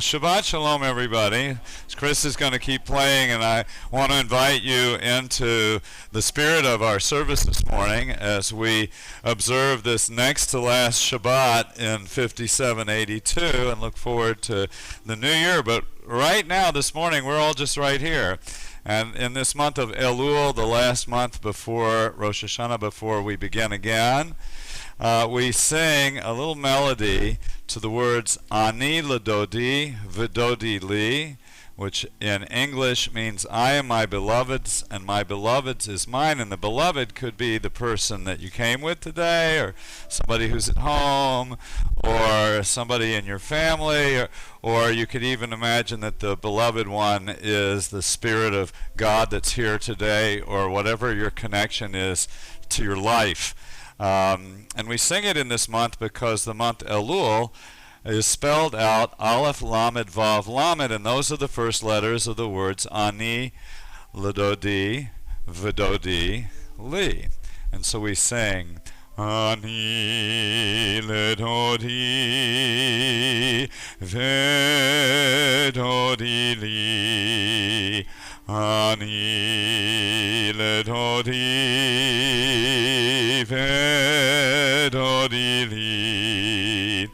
Shabbat Shalom, everybody. Chris is going to keep playing, and I want to invite you into the spirit of our service this morning as we observe this next to last Shabbat in 5782 and look forward to the new year. But right now, this morning, we're all just right here. And in this month of Elul, the last month before Rosh Hashanah, before we begin again, we sing a little melody to the words Ani ledodi v'dodi li, which in English means I am my beloved's and my beloved's is mine. And the beloved could be the person that you came with today, or somebody who's at home, or somebody in your family, or you could even imagine that the beloved one is the Spirit of God that's here today, or whatever your connection is to your life. And we sing it in this month because the month Elul is spelled out Aleph Lamed Vav Lamed, and those are the first letters of the words Ani Ledodi V'dodi Li. And so we sing Ani Ledodi V'dodi Li, Ani ledodi v'dodi li,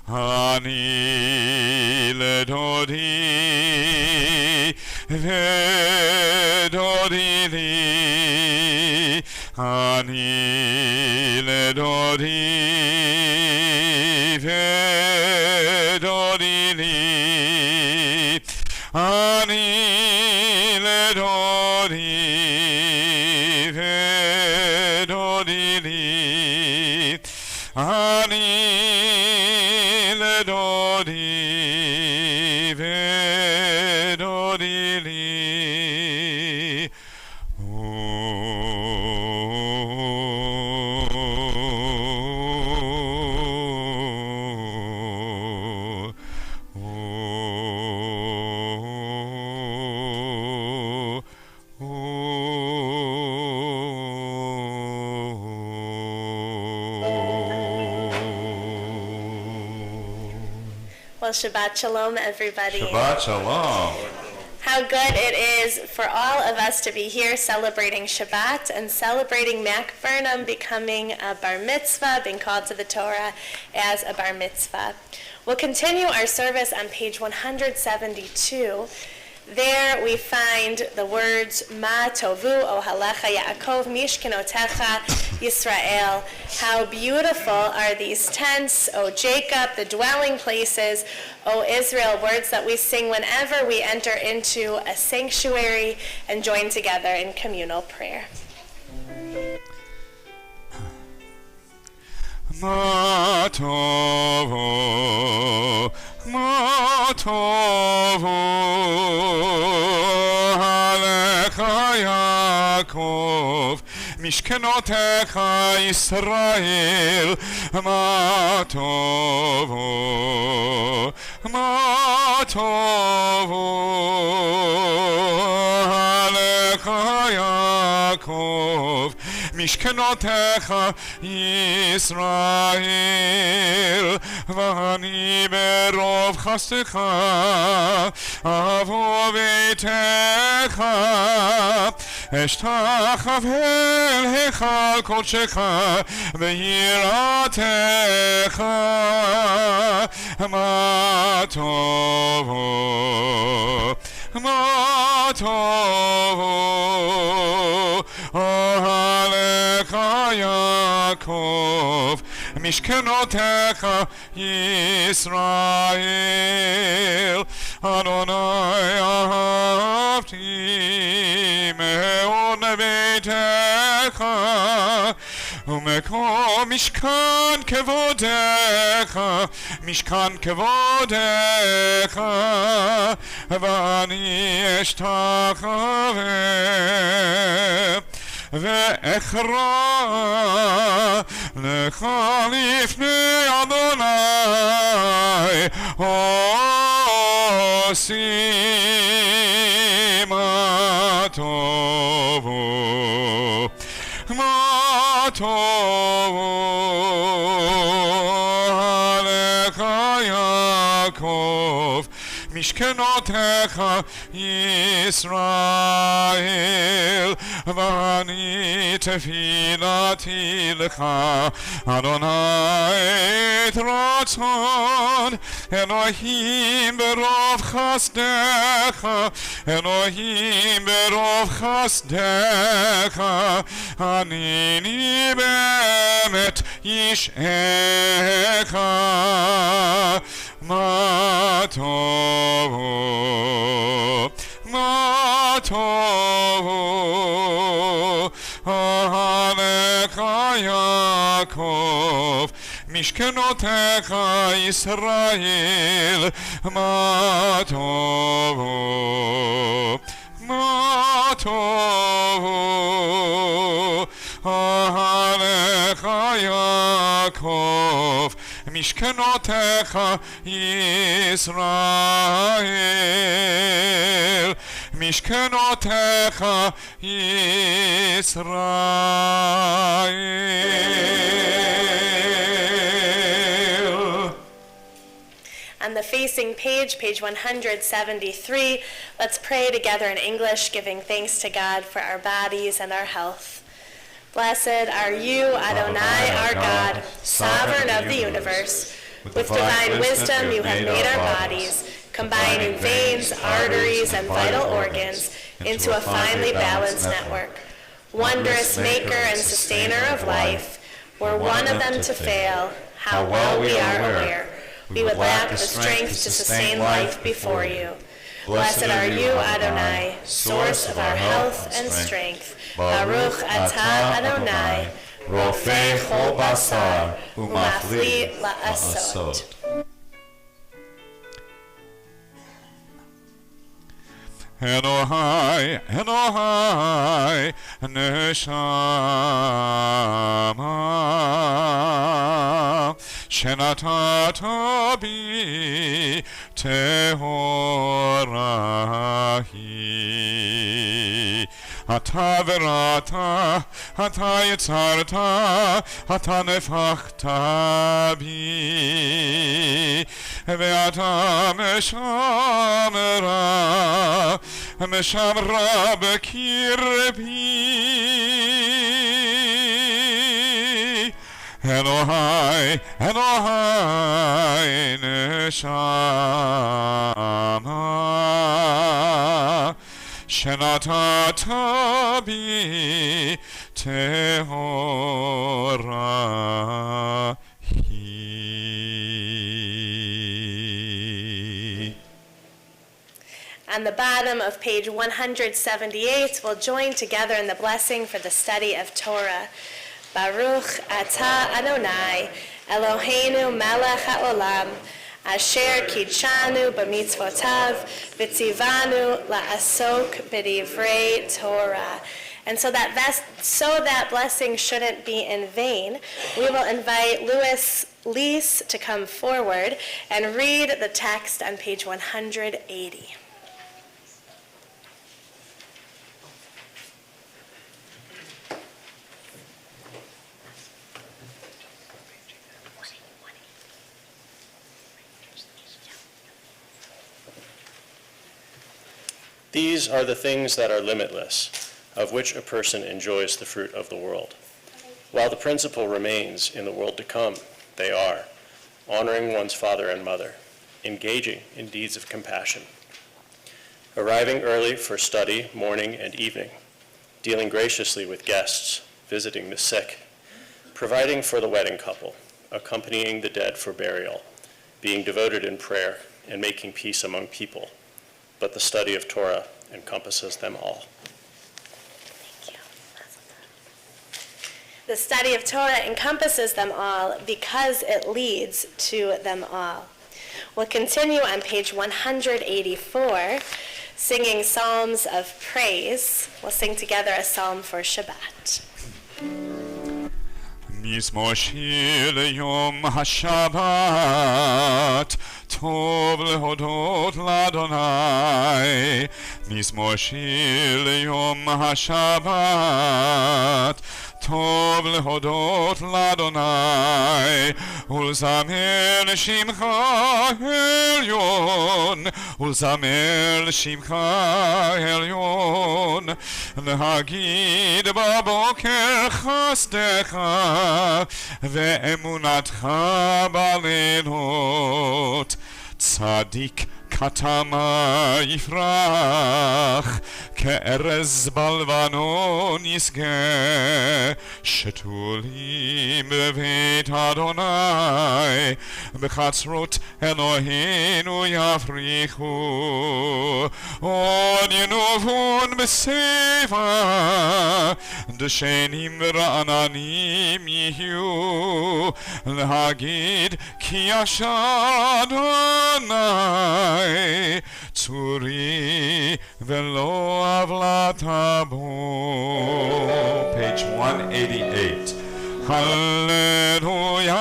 Ani ledodi v'dodi li, Ani ledodi v'dodi li, Ani ledodi v'dodi li, Ani ledodi v'dodi li. Well, Shabbat Shalom, everybody. Shabbat Shalom. How good it is for all of us to be here celebrating Shabbat and celebrating Mac Burnham becoming a bar mitzvah, being called to the Torah as a bar mitzvah. We'll continue our service on page 172. There we find the words Ma Tovu Ohalecha Yaakov Mishkenotecha Yisrael. How beautiful are these tents, O Jacob, the dwelling places, O Israel, words that we sing whenever we enter into a sanctuary and join together in communal prayer. Ma tovu, ma tovu, alecha Yaakov, mishkenotecha Yisrael. Ma tovu, ma tovu, alecha Yaakov, mishkenotecha Yisrael, v'ani berov chastecha avo v'techa, eshtachav el hechal kodshecha v'yiratecha. Ma tovu, ma tovu, ohalecha Yaakov, mishkenotecha Yisrael. Adonai ahavti me'od beitecha, u'mekom mishkan kevodecha, mishkan kevodecha, v'ani eshtachaveh ואחרא לך לפני אדוני עושים מה טובו מה טובו עליך Yaakov, Mishkenotecha Yisrael, Vani tefilati lecha, Adonai Ratzon, Elohim berov chasdecha, Elohim berov chasdecha, Anini be'emet yishecha, Ma tovu, Ma tovu, Alecha Yaakov, Mishkenotecha Yisrael, Ma tovu, Ma tovu, Alecha Yaakov, Mishkenotecha Yisrael, Mishkenotecha Yisrael. On the facing page, page 173, let's pray together in English, giving thanks to God for our bodies and our health. Blessed are you, Adonai, our God, sovereign of the universe. With divine wisdom you have made our bodies, combining veins, arteries, and vital organs into a finely balanced network. Wondrous maker and sustainer of life, were one of them to fail, how well we are aware. We would lack the strength to sustain life before you. Blessed are you, Adonai, source of our health and strength. Baruch atah Adonai, rofei chol basar, umafli la'asot. Elohai, Elohai, Neshama, Shenatata bi tehorahi. Ata verata, ata yitzarta, ata nefachta bi, ve'ata meshamera, meshamra bekirbi. Elohai, Elohai, neshama, Shenatata bi tehorahi. On the bottom of page 178, we'll join together in the blessing for the study of Torah. Baruch atah Adonai, Eloheinu melech haolam, asher kidshanu b'mitzvotav, v'tzivanu la'asok b'divrei Torah. And so that blessing shouldn't be in vain, we will invite Louis Lease to come forward and read the text on page 180. These are the things that are limitless, of which a person enjoys the fruit of the world. While the principle remains in the world to come, they are honoring one's father and mother, engaging in deeds of compassion, arriving early for study morning and evening, dealing graciously with guests, visiting the sick, providing for the wedding couple, accompanying the dead for burial, being devoted in prayer, and making peace among people. But the study of Torah encompasses them all. Thank you. The study of Torah encompasses them all because it leads to them all. We'll continue on page 184, singing psalms of praise. We'll sing together a psalm for Shabbat. Mizmor shir yom HaShabbat, Tov lehodot l'Adonai. Mizmor shir yom HaShabbat, טוב להודות לאדוני, ולזמר לשמך עליון, ולזמר לשמך עליון, להגיד בבוקר חסדך, ואמונתך בלילות. צדיק כתמה יפרח, כארז בלבנון ישגה, שתולים בבית אדוני, בחצרות אלוהינו יפריחו. עוד ינובון בשיבה, דשנים ורעננים יהיו, להגיד כי ישר אדוני צורי ולא עוולת בו. Page 188. Hallelujah,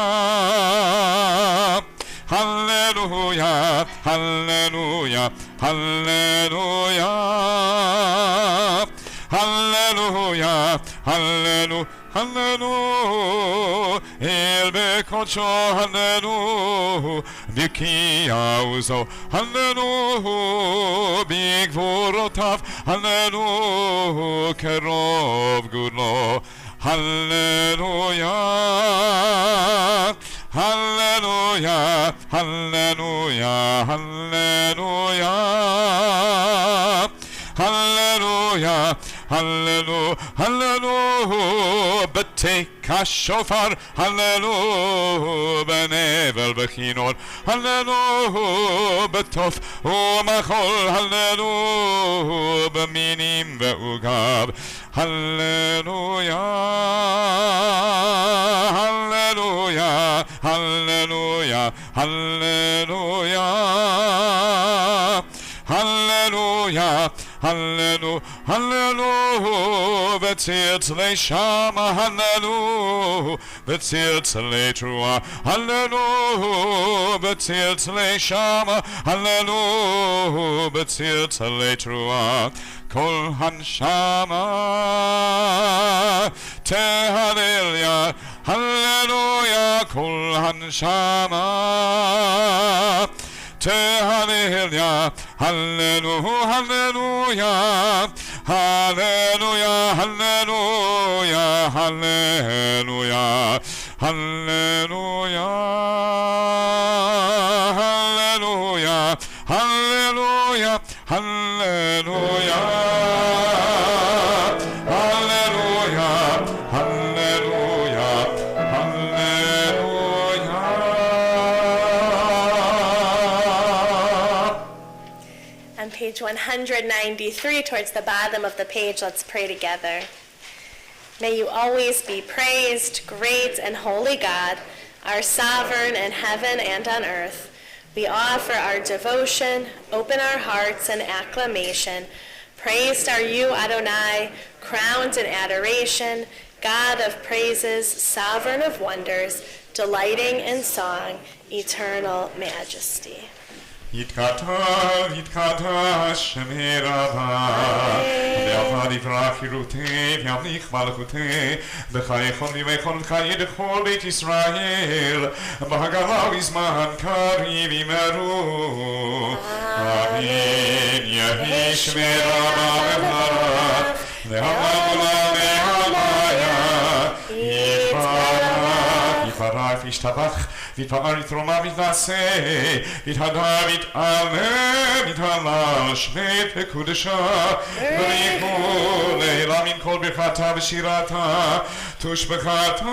hallelujah, hallelujah, hallelujah, hallelujah, hallelujah, hallelujah, el bekocho, hallelujah, bikiauzo, hallelujah, bigvorotav, hallelujah, kerov gudlo, hallelujah, hallelujah, hallelujah, hallelujah, hallelujah, hallelujah, hallelujah, בתק השופר, hallelujah, בנבל בכינור, hallelujah, בתוף ומחול, hallelujah, במינים ועוגב, hallelujah, hallelujah, hallelujah, hallelujah, hallelujah, hallelujah, hallelujah, v'tzirtzlei shama, hallelujah, v'tzirtzlei trua, hallelujah, v'tzirtzlei shama, hallelujah, v'tzirtzlei trua, kol hanshama tehallel, hallelujah, kol hanshama Hallelujah, hallelujah, hallelujah, hallelujah, hallelujah, hallelujah, hallelujah, hallelujah, hallelujah, hallelujah, hallelujah, hallelujah, On page 193, towards the bottom of the page, let's pray together. May you always be praised, great and holy God, our sovereign in heaven and on earth. We offer our devotion, open our hearts in acclamation. Praised are you, Adonai, crowned in adoration, God of praises, sovereign of wonders, delighting in song, eternal majesty. יתקדש שמי רבה, ויעבד יפרח חירותי, וימליך מלכותי, וחייכון וימייכון חיי לכל בית ישראל, בהגלה בזמן קריב ימרו. אמן. יהי שמי רבה מברך, והמלכה והמיה, יתברך וישתבח, ויתפאר יתרומה ויתנשא, ויתהדר ויתעלה, ויתהלל שמת וקודשה, בריחו לעילה מן כל ברכתה ושירתה, תושבחתה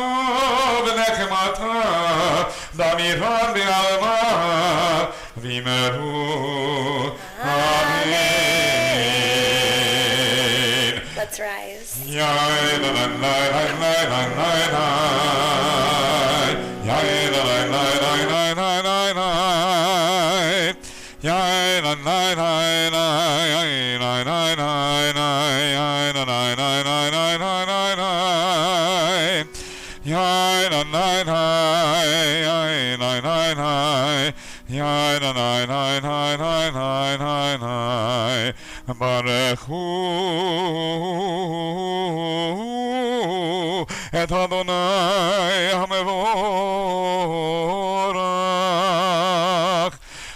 ונחמתה, דמירן בעלמה, ויאמרו אמן. Let's rise. Baruch hu את אדוני המבורך.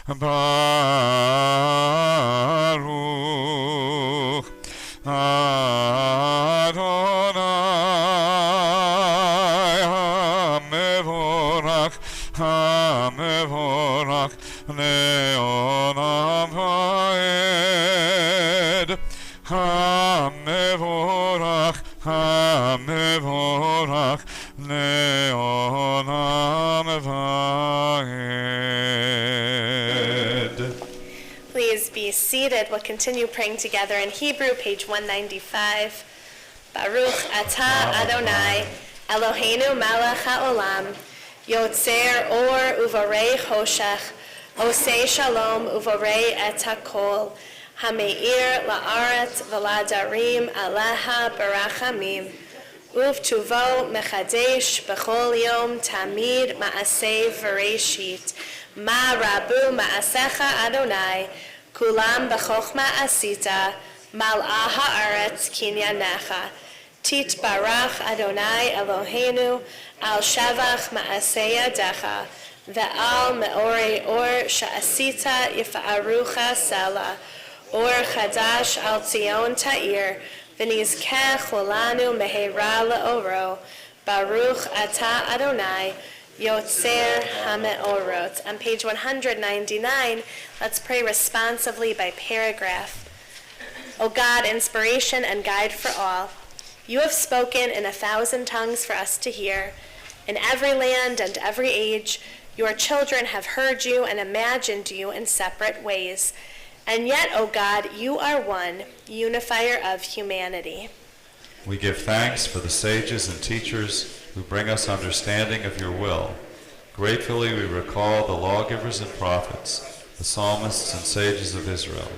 ברוך אדוני המבורך, המבורך לעולם ועד. המבורך, המבורך לעולם ועד. Please be seated. We'll continue praying together in Hebrew, page 195. Baruch atah Adonai, Eloheinu melech haolam, yotzer or uvorei choshech, osei shalom uvorei et hakol, hameir la'aretz v'ladarim aleha barachamim, uvtuvo mechadesh b'chol yom tamid ma'aseh v'reishit, ma rabu ma'asecha Adonai, kulam b'chochma asita, mal'ah ha'aretz kinyanecha. Tit barach Adonai Eloheinu al shavach ma'aseh yadecha, ve'al me'orei or sha'asita yifa'arucha sela, or chadash al tzion ta'ir, v'nizkeh cholanu mehera le'oro, baruch atah Adonai, Yotzer HaMe'orot. On page 199, let's pray responsively by paragraph. O God, inspiration and guide for all, you have spoken in 1,000 tongues for us to hear. In every land and every age, your children have heard you and imagined you in separate ways. And yet, O God, you are one, unifier of humanity. We give thanks for the sages and teachers who bring us understanding of your will. Gratefully we recall the lawgivers and prophets, the psalmists and sages of Israel.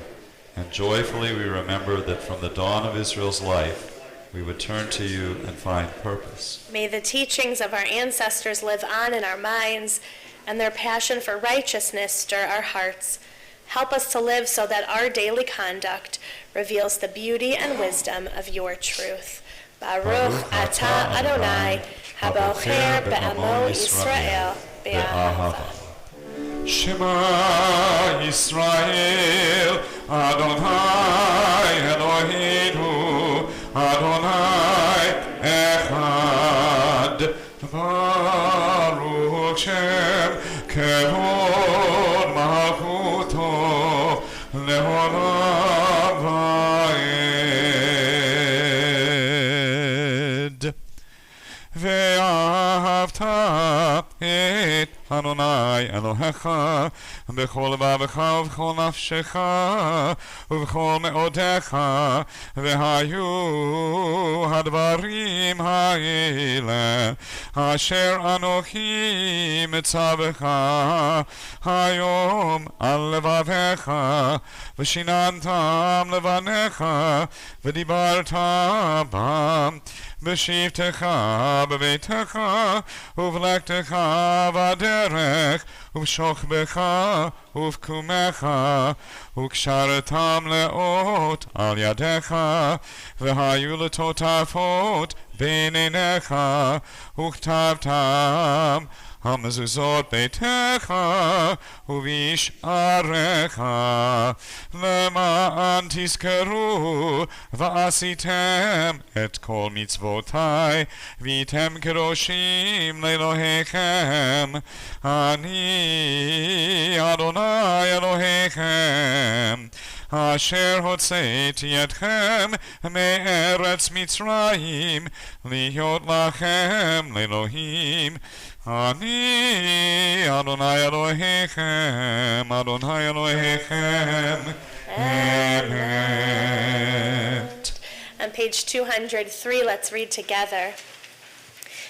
And joyfully we remember that from the dawn of Israel's life, we would turn to you and find purpose. May the teachings of our ancestors live on in our minds, and their passion for righteousness stir our hearts. Help us to live so that our daily conduct reveals the beauty and wisdom of your truth. Baruch atah Adonai, habocher be'amo Yisrael be'ahava. Shema Yisrael, Adonai Eloheinu, Adonai Echad. Baruch Shem Kevod Malchuto Leolam Va'ed. ואהבת את אדוני אלוהיך בכל לבבך ובכל נפשך ובכל מאודיך, והיו הדברים האלה אשר אנוכי מצווך היום על לבביך, ושיננתם לבניך ודיברת בם בשבתך בביתך ובלכתך בדרך ובשוכבך ובקומך, וקשרתם לאות על ידיך, והיו לטוטפות בין עיניך, וכתבתם המזוזות ביתך ובשעריך, למען תזכרו ועשיתם את כל מצוותי, והייתם קדושים לאלוהיכם. אני אדוני אלוהיכם, אשר הוצאתי אתכם מארץ מצרים, להיות לכם לאלוהים. אני אדוני אלוהיכם, אדוני אלוהיכם, אמת. On page 203, let's read together.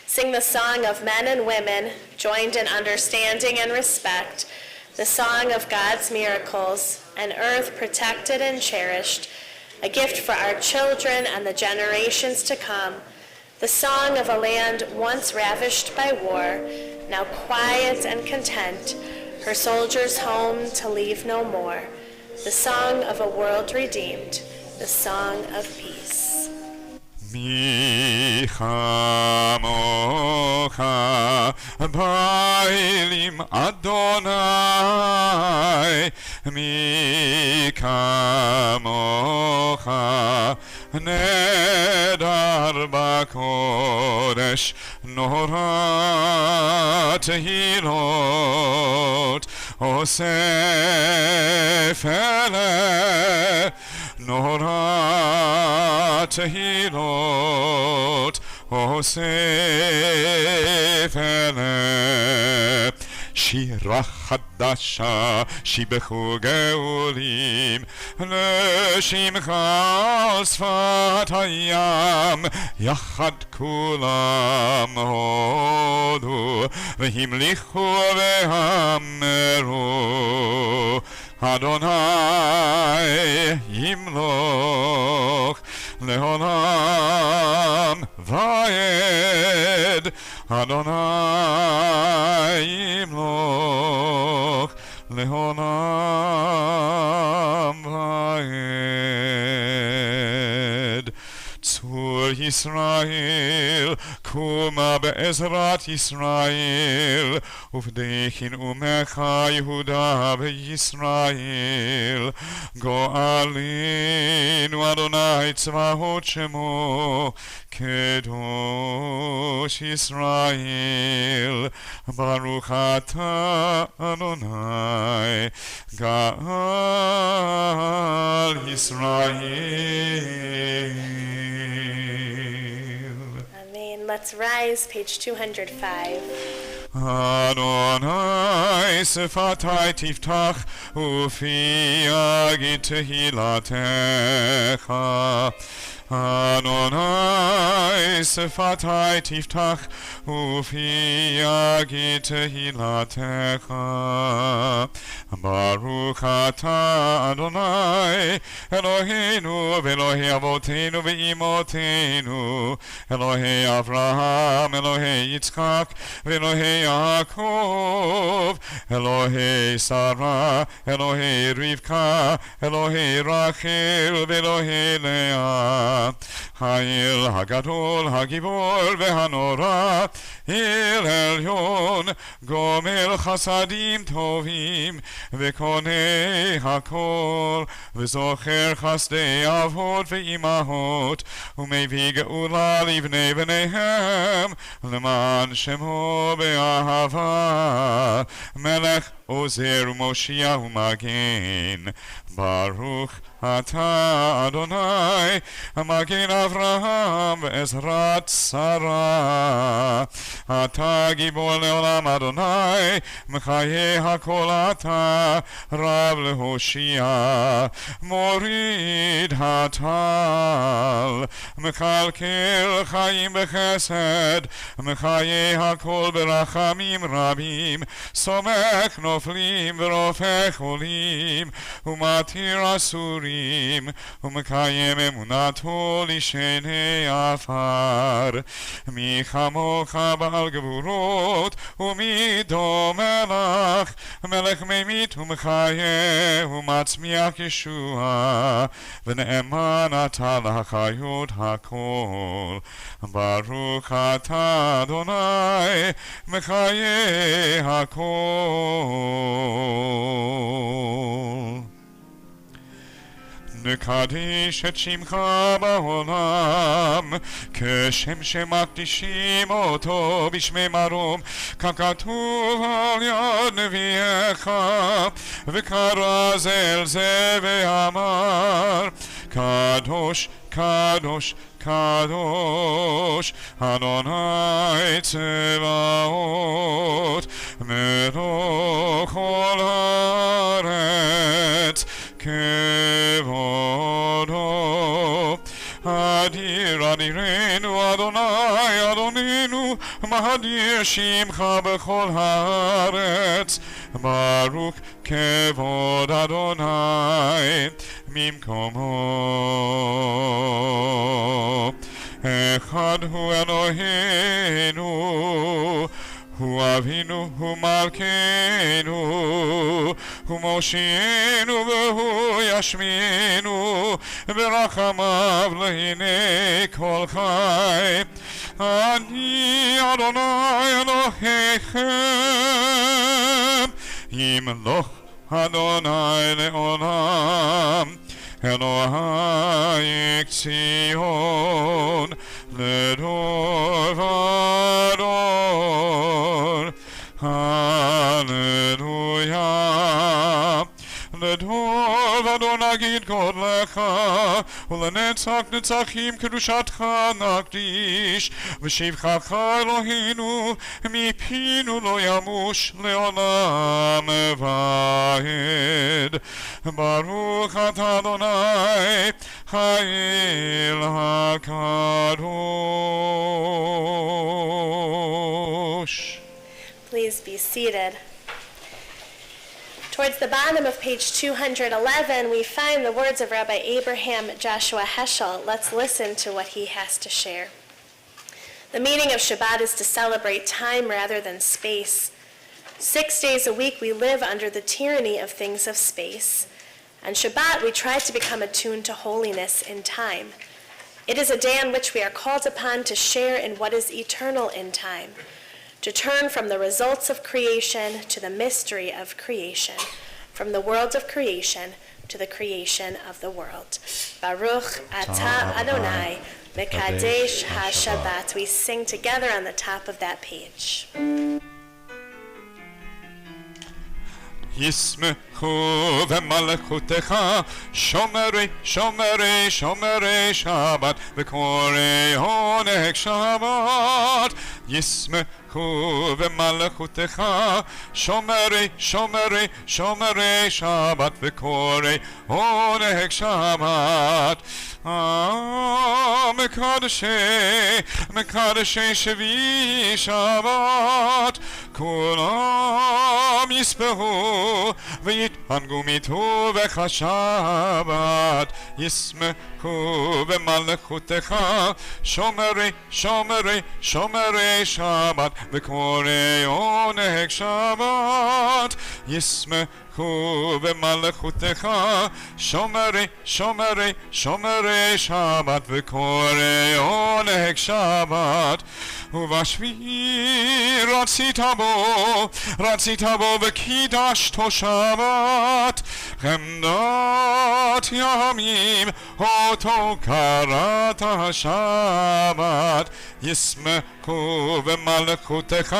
Sing the song of men and women, joined in understanding and respect, the song of God's miracles, an earth protected and cherished, a gift for our children and the generations to come, the song of a land once ravished by war, now quiet and content, her soldiers home to leave no more, the song of a world redeemed, the song of peace. מי כמוך באלים אדוני, מי כמוך נדר בקודש, נורא תהילות עושה פלא, נורא תהילות עושה פלא. שירה חדשה שיבחו גאולים לשמך על שפת הים, יחד כולם הודו והמליכו ואמרו, אדוני ימלוך לעולם ועד, אדוני ימלוך לעולם ועד. צור ישראל קומה בעזרת ישראל, ובדכין אומך יהודה וישראל, גואלינו אדוני צבאות שמו, קדוש ישראל. ברוך אתה אדוני גאל ישראל. Amen. Let's rise, page 205. אדוני שפתי תפתח ופי יגיד תהילתך, אדוני שפתי תפתח ופי יגיד תהילתך. ברוך אתה אדוני אלוהינו ואלוהי אבותינו ואמותינו, אלוהי אברהם, אלוהי יצחק ואלוהי יעקב, אלוהי שרה, אלוהי רבקה, אלוהי רחל ואלוהי לאה. האל הגדול, הגיבור והנורא, אל עליון, גומל חסדים טובים וקונה הכל, וזוכר חסדי אבות ואימהות, ומביא גאולה לבני בניהם, למען שמו באהבה, מלך עוזר ומושיע ומגן. ברוך אתה אדוני מגן אברהם ועזרת שרה. אתה גיבור לעולם אדוני, מחיי הכל אתה, רב להושיע, מוריד הטל, מקלקל חיים בחסד, מחיי הכל ברחמים רבים, סומך נופלים ורופא חולים, ומתיר אסורים, ומקיים אמונתו לשני עפר. מי כמוך בעל גבורות, ומי דומה לך, מלך ממית ומחיה ומצמיח ישועה, ונאמן אתה לחיות הכל. ברוך אתה אדוני מחיי הכל. נקדיש את שמך בעולם, כשם שמקדישים אותו בשמי מרום, ככתוב על יד נביאך, וקרא זה אל זה ואמר, קדוש, קדוש, קדוש, אדוני צבאות, מלוך כל הארץ, כבודו. אדיר אדירנו אדוני אדוננו, מאדיר שמך בכל הארץ. ברוך כבוד אדוני ממקומו. אחד הוא אלוהינו, הוא אבינו, הוא מלכנו, הוא מושיענו והוא ישמיענו, ורחמיו להנה כל חי. אני אדוני אלוהיכם, ימלוך אדוני לעולם. אלוהי ציון לדור ודור. הללויה. לדור ודור נגיד גודלך, ולנצח נצחים קדושתך נקדיש, ושבחך אלוהינו מפינו לא ימוש לעולם ועד. ברוך אתה אדוני האל הקדוש. Please be seated. Towards the bottom of page 211, we find the words of Rabbi Abraham Joshua Heschel. Let's listen to what he has to share. The meaning of Shabbat is to celebrate time rather than space. 6 days a week we live under the tyranny of things of space. On Shabbat we try to become attuned to holiness in time. It is a day on which we are called upon to share in what is eternal in time, to turn from the results of creation to the mystery of creation, from the world of creation to the creation of the world. Baruch atah Adonai mekadesh ha-Shabbat. We sing together on the top of that page. ישמחו במלכותך שומרי שומרי שומרי שבת וקוראי עונג שבת. ישמחו במלכותך שומרי שומרי שומרי שבת וקוראי עונג שבת. מקדשי שביעי שבת כולם יספרו ויתענגו מטובך שבת. ישמחו במלכותך שומרי שומרי שומרי שבת וקוראי עונג שבת. ישמחו במלכותך שומרי שומרי שומרי שבת וקוראי עונג שבת. ובשביעי רצית בו וקידשתו שבת. חמדת ימים אותו קראת שבת. ישמחו במלכותך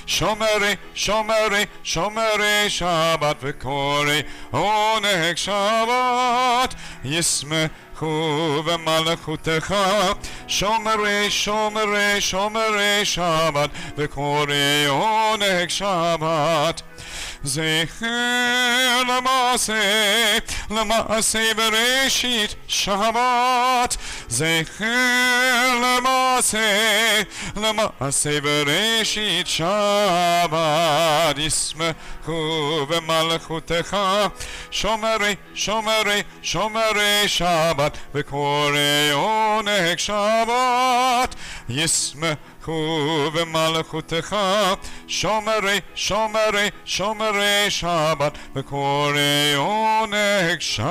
שומרי שומרי שומרי שבת וקוראי עונג שבת. ישמחו במלכותך שומרי שומרי שומרי שבת וקוראי עונג שבת. זכר למעשה בראשית שבת. זכר למעשה בראשית שבת. ישמחו במלכותך שומרי שומרי שומרי שבת וקוראי עונג שבת. ישמחו במלכותך שומרי שומרי שומרי שבת וקוראי עונג שבת.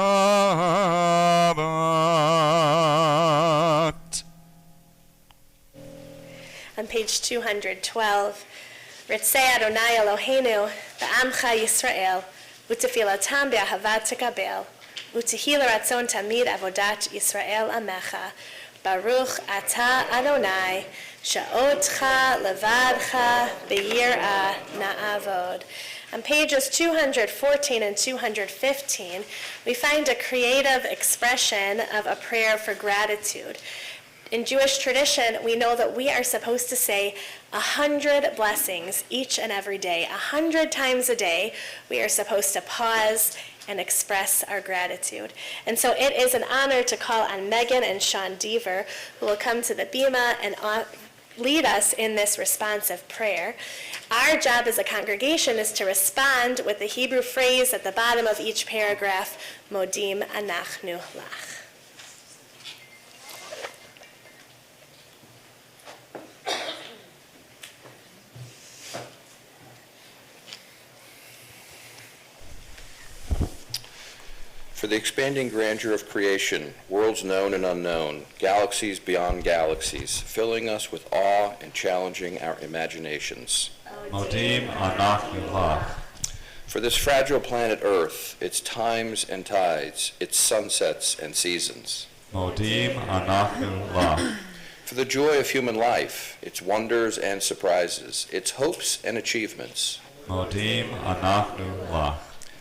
On page 212, Ritzei Adonai Eloheinu ba'amcha Yisrael u'tefilatam be'ahavat tekabel u'tehila ratzon tamid avodat Yisrael amecha. Baruch atah Adonai sha'otcha levadcha b'yirah na'avod. On pages 214 and 215, we find a creative expression of a prayer for gratitude. In Jewish tradition, we know that we are supposed to say 100 blessings each and every day. 100 times a day, we are supposed to pause and express our gratitude. And so it is an honor to call on Megan and Sean Deaver, who will come to the bima and lead us in this responsive prayer. Our job as a congregation is to respond with the Hebrew phrase at the bottom of each paragraph, Modim Anachnu Lach. For the expanding grandeur of creation, worlds known and unknown, galaxies beyond galaxies, filling us with awe and challenging our imaginations. Modim anachnu lach. For this fragile planet Earth, its times and tides, its sunsets and seasons. Modim anachnu lach. For the joy of human life, its wonders and surprises, its hopes and achievements. Modim anachnu lach.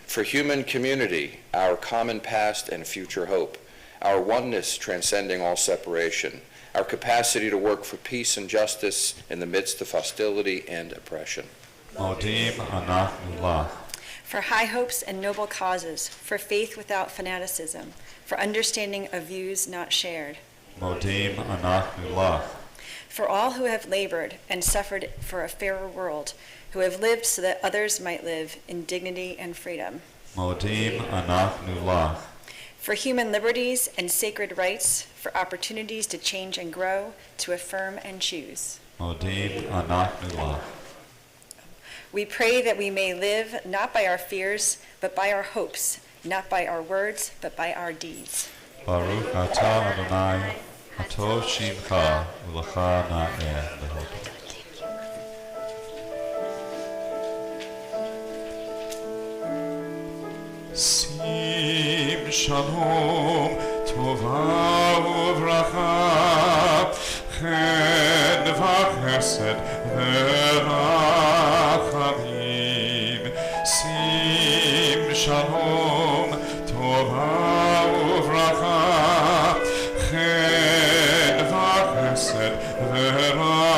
For human community, our common past and future hope, our oneness transcending all separation, our capacity to work for peace and justice in the midst of hostility and oppression. Modim anachnu lach. For high hopes and noble causes, for faith without fanaticism, for understanding of views not shared. Modim anachnu lach. For all who have labored and suffered for a fairer world, who have lived so that others might live in dignity and freedom. Modim anachnu lach. For human liberties and sacred rights, for opportunities to change and grow, to affirm and choose. Modim anachnu lach. We pray that we may live not by our fears, but by our hopes, not by our words, but by our deeds. Baruch atah Adonai, atov shimcha, u'lecha na'eh lehodot. Sim shalom, tova uvracha, chen v'chesed v'rachamim. Sim shalom, tova uvracha, chen v'chesed v'rachamim.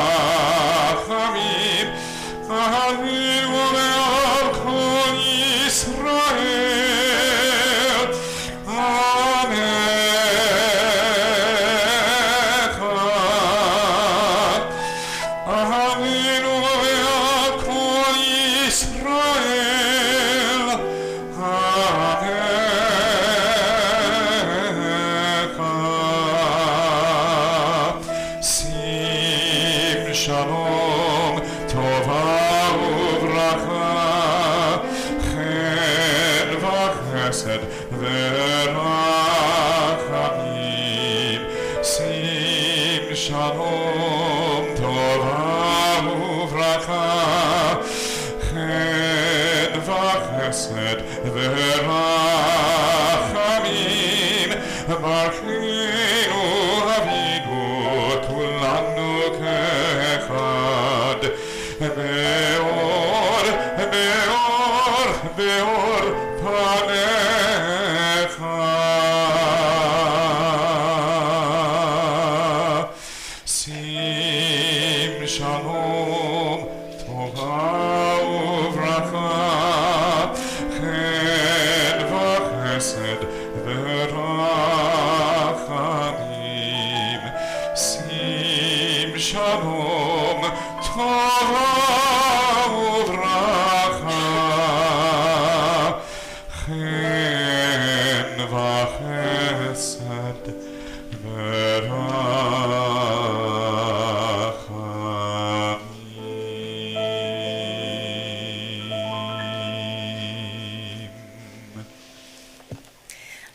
Alinu le'al kol Yisrael. Amen. Alinu le'al kol Yisrael. Amen. Sim shalom, tova uvracha, chen v'chesed v'rachamim. Sim shalom, tova uvracha, chen v'chesed v'rachamim. Barchinu Avinu kulanu ke'echad. Beor, beor, beor panecha. Sim shalom, tova uvracha, chen v'chesed v'rachamim. Sim shalom, tova uvracha, chen v'chesed v'rachamim.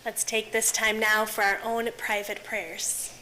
Let's take this time now for our own private prayers.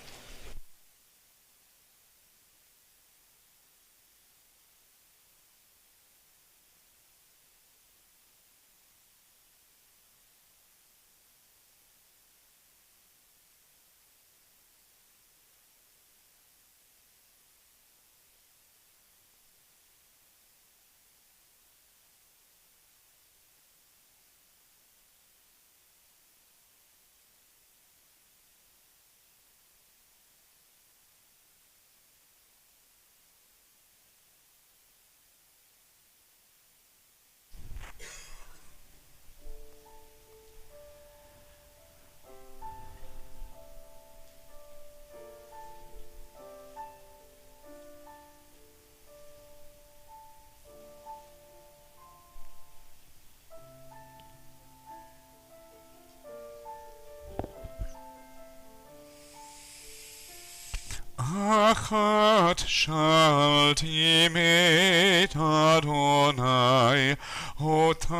Achat shalti met Adonai, ota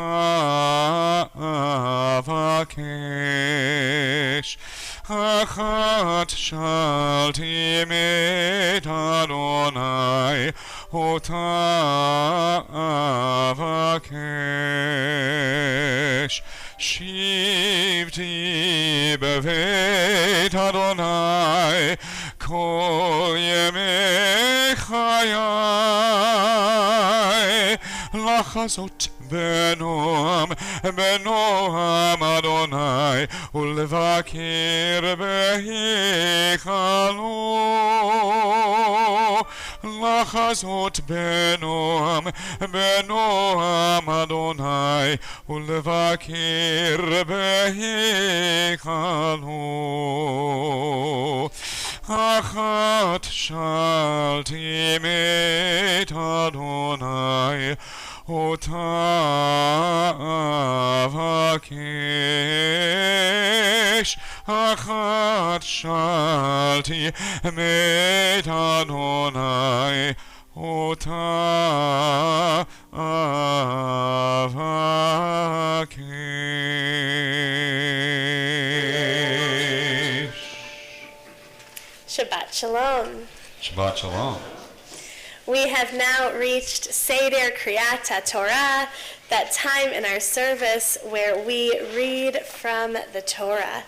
אבקש, אחת שאלתי מאת אדוני, אותה אבקש. שבתי בבית אדוני כל ימי חיי, לחזות בנועם אדוני, ולבקר בהיכלו. לחזות בנועם אדוני, ולבקר בהיכלו. אחת שאלתי מאת אדוני, אותה אבקש. אחת שאלתי מאת אדוני, אותה אבקש. Shabbat Shalom. Shabbat Shalom. We have now reached Seder Kriyat HaTorah, that time in our service where we read from the Torah.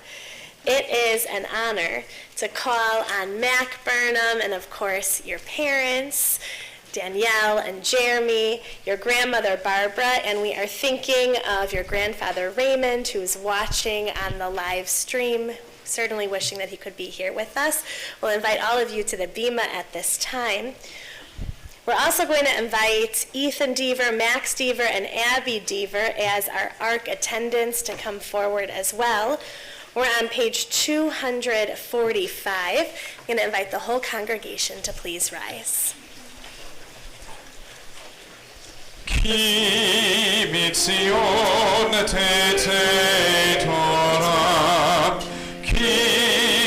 It is an honor to call on Mac Burnham and, of course, your parents, Danielle and Jeremy, your grandmother Barbara, and we are thinking of your grandfather Raymond, who's watching on the live stream, certainly wishing that he could be here with us. We'll invite all of you to the Bima at this time. We're also going to invite Ethan Deaver, Max Deaver, and Abby Deaver as our ARC attendants to come forward as well. We're on page 245. I'm going to invite the whole congregation to please rise. Ki mitzion tete Torah, ki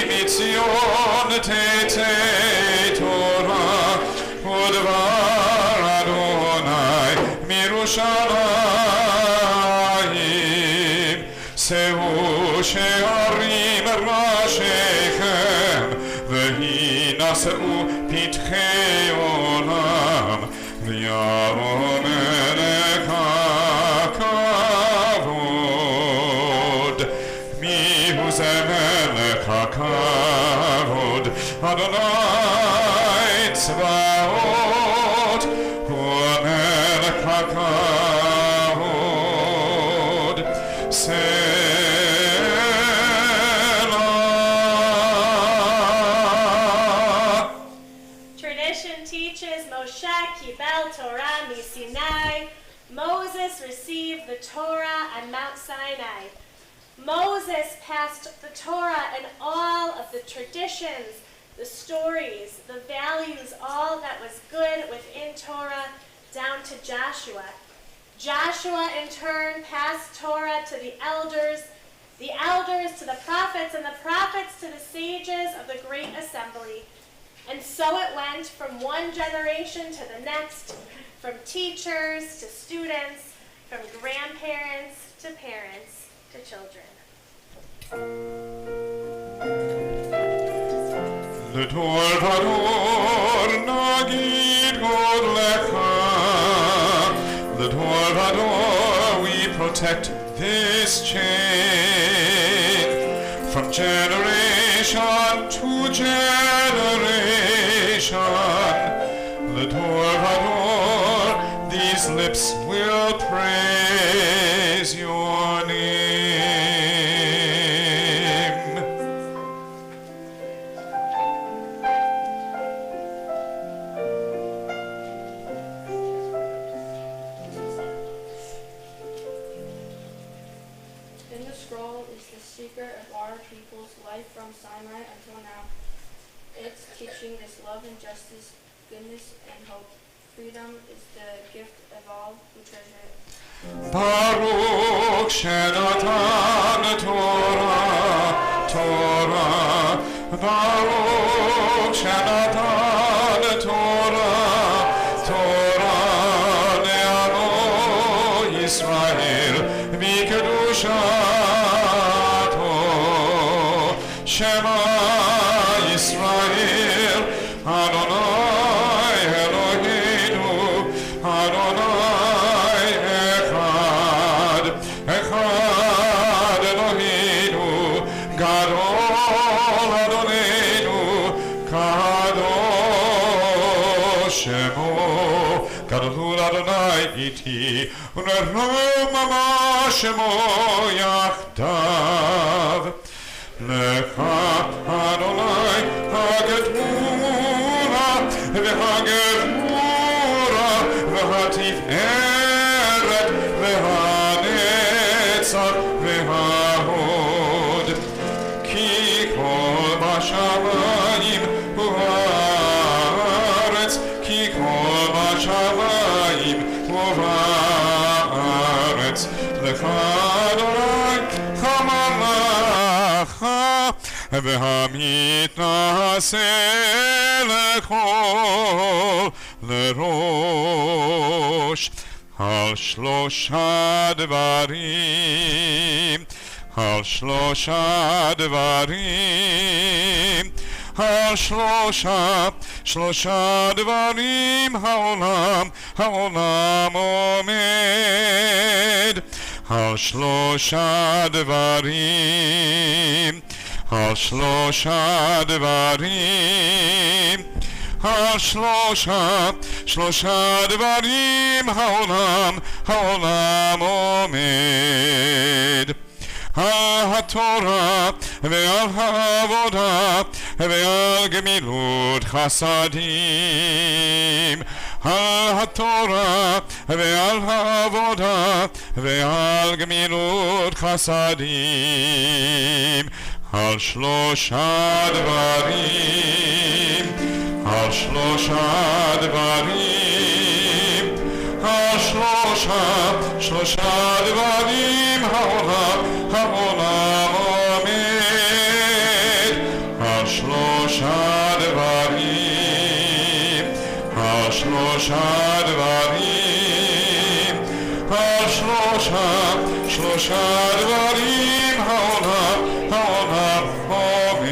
mitzion tete Torah, udvar Adonai mirushalayim, seu she'arim rashechem, vehi naseu pitchei olam, v'yavon elech hakavod. Mihu ze melech hakavod, Adonai tzvaot, hu melech hakavod. Selah. Tradition teaches Moshe Kibel Torah Misinai. Moses received the Torah on Mount Sinai. Moses passed the Torah and all of the traditions, the stories, the values, all that was good within Torah down to Joshua. Joshua in turn passed Torah to the elders to the prophets, and the prophets to the sages of the great assembly. And so it went from one generation to the next, from teachers to students, from grandparents to parents to children. L'dor vador nagid god lecha, l'dor vador we protect this chain from generation to generation. L'dor vador these lips will praise your name. In the scroll is the secret of our people's life from Sinai until now. It's teaching this love and justice, goodness and hope. Freedom is the gift of all who treasure it. Baruch Shenatan Torah, Torah. Baruch Shenatan Torah, Torah. Le'amo Yisrael, B'kedusha Shema Yisrael, Adonai Eloheinu, Adonai Echad, Echad Eloheinu, Gadol Adonenu, Kadosh Shemo, Gadol Adonai iti, Uneromama Shemo Yachdav. Lecha Adonai hagedura v'hagevura v'hatiferet v'hanetzach v'hahod ki kol b'shamayim u'haaretz ki kol b'shamayim u'haaretz lecha Adonai chamalacha והמתנשא לכל לראש על שלושה דברים, על שלושה דברים, על שלושה דברים העולם עומד, על שלושה דברים, על שלושה דברים, על שלושה דברים העולם עומד. על התורה ועל העבודה ועל גמילות חסדים, על התורה ועל העבודה ועל גמילות חסדים, על שלושה דברים, על שלושה דברים, על שלושה דברים העולם עומד, על שלושה דברים, על שלושה דברים, על שלושה דברים העולם עומד,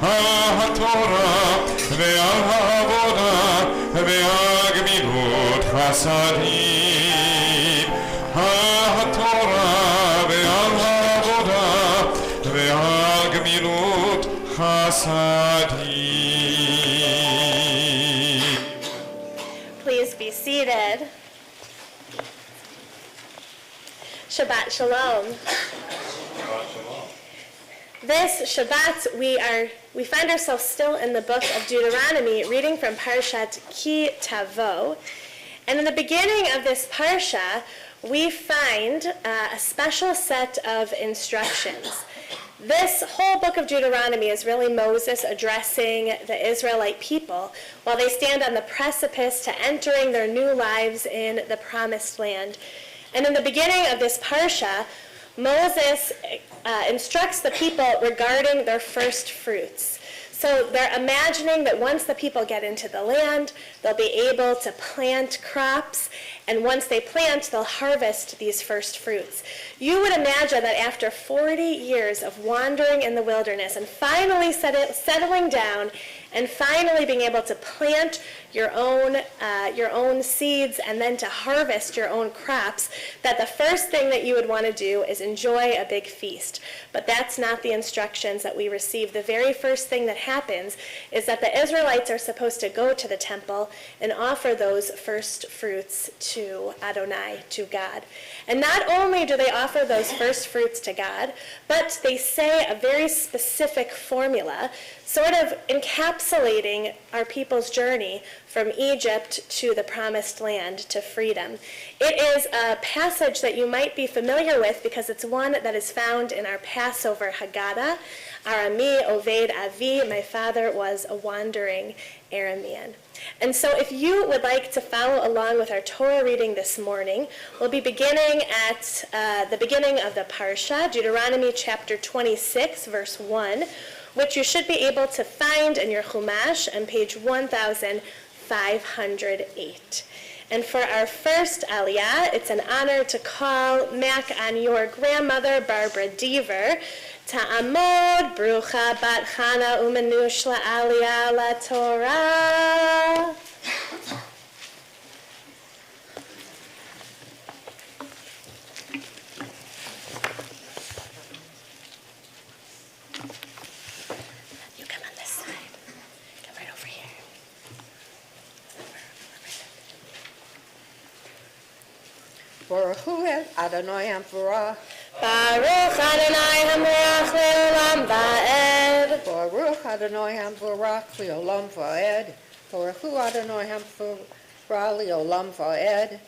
על התורה ועל העבודה ועל גמילות חסדים, על התורה ועל העבודה ועל גמילות חסדים. Please be seated. Shabbat Shalom. This Shabbat, we find ourselves still in the book of Deuteronomy, reading from Parshat Ki Tavo. And in the beginning of this parsha, we find a special set of instructions. This whole book of Deuteronomy is really Moses addressing the Israelite people while they stand on the precipice to entering their new lives in the Promised Land. And in the beginning of this parsha, Moses instructs the people regarding their first fruits. So they're imagining that once the people get into the land, they'll be able to plant crops, and once they plant, they'll harvest these first fruits. You would imagine that after 40 years of wandering in the wilderness and finally settling down and finally being able to plant your own seeds and then to harvest your own crops, that the first thing that you would want to do is enjoy a big feast. But that's not the instructions that we receive. The very first thing that happens is that the Israelites are supposed to go to the temple and offer those first fruits to Adonai, to God. And not only do they offer those first fruits to God, but they say a very specific formula, sort of encapsulating our people's journey from Egypt to the Promised Land, to freedom. It is a passage that you might be familiar with because it's one that is found in our Passover Haggadah. Arami Oved Avi, my father was a wandering Aramean. And so if you would like to follow along with our Torah reading this morning, we'll be beginning at the beginning of the Parsha, Deuteronomy chapter 26, verse 1, which you should be able to find in your Chumash on page 1508. And for our first Aliyah, it's an honor to call Mac on your grandmother, Barbara Deaver, Ta'amod Brucha Bat Chana Umanush La'aliyah LaTorah. You come on this side. Come right over here. Baruch Hu Adonai Hamvarach. Baruch Adonai Hamvarach Le'olam Va'ed. Baruch Adonai Hamvarach Le'olam Va'ed. Baruch Hu Adonai Hamvarach Le'olam Va'ed.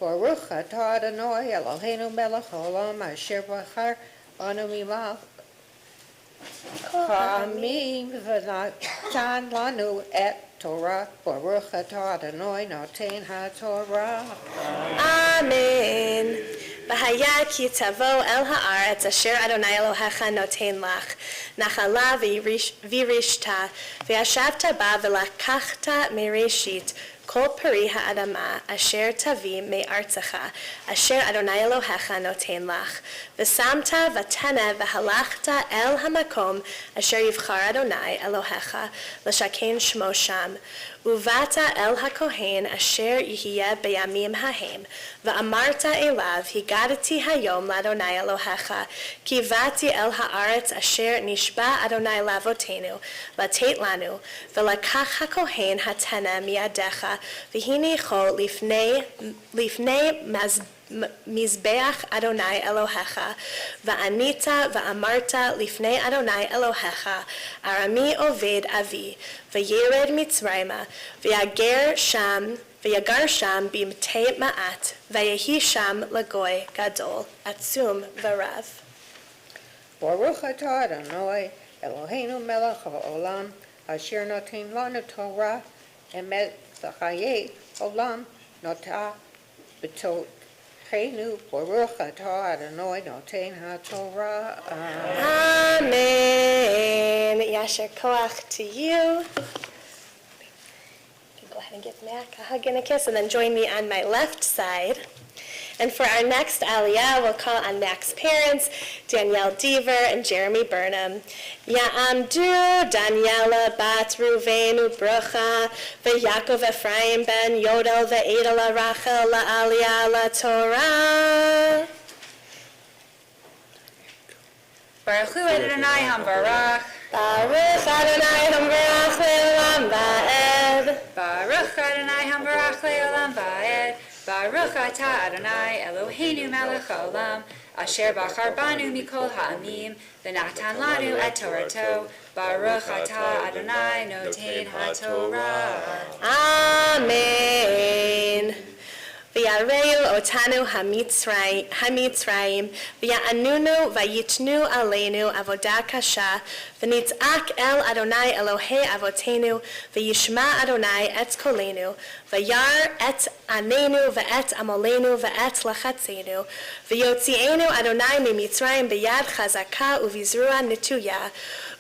Baruch Atah Adonai Eloheinu Melech Haolam Asher Bachar Banu Mimach Ha'amim V'natan Lanu Et Torah. Baruch Atah Adonai Noten HaTorah. Amen. V'haya ki tavo el haaretz asher Adonai Elohecha noten lach, nachala v'yirishta, v'yashavta ba v'lakachta mereshit, kol peri ha'adama asher tavi me'artzecha, asher Adonai Elohecha noten lach, v'samta v'tene v'halachta el hamakom asher yivchar Adonai Elohecha, l'shaken shmo sham, Uvata el hakohen asher yihiyeh beyamim hahem, va'amarta elav higadati hayom ladonai Elohecha, kivati el haaretz asher nishba Adonai lavotenu, latet lanu, v'lakach hakohen hatena miadecha, v'hini cho lifnei Mizbeach Adonai Elohecha, va'anita va'amarta lifnei Adonai Elohecha, Arami Oved Avi, v'yered Mitzrayma, v'yagar sham b'mtei ma'at, v'yehi sham lagoy gadol, atzum v'rav. Baruch Atah Adonai Eloheinu Melech Haolam Asher Noten Lanu Torah Emet V'chayei Olam Notah B'tot Baruch Atah Adonai Noten HaTorah. Amen. Yasher koach to you. You can go ahead and give Mac a hug and a kiss, and then join me on my left side. And for our next Aliyah, we'll call on Mac's parents, Danielle Deaver and Jeremy Burnham. Ya'amdu Daniela bat Ruvenu Brucha, v'Yakov Ephraim ben Yodel v'Edela Rachel la'Aliyah LaTorah. Baruch Hu Adonai Hamvarach. Baruch Adonai Hamvarach le'olam va'ed. Baruch Adonai Hamvarach Le'olam Va'ed. Baruch Atah Adonai Eloheinu Melech Haolam Asher Bachar Banu Mikol Ha'amim V'natan Lanu Et Torato. Baruch Atah Adonai Noten HaTorah. Amen. V'yareyu otanu hamitzrayim, v'ya'anunu v'yitnu aleinu avodah kasha, v'nitzak el Adonai Elohei avotenu, v'yishma Adonai et kolenu, v'yar et anenu v'et amolenu v'et lachatzenu, v'yotzienu Adonai mimitzrayim b'yad chazaka uvizrua nituya,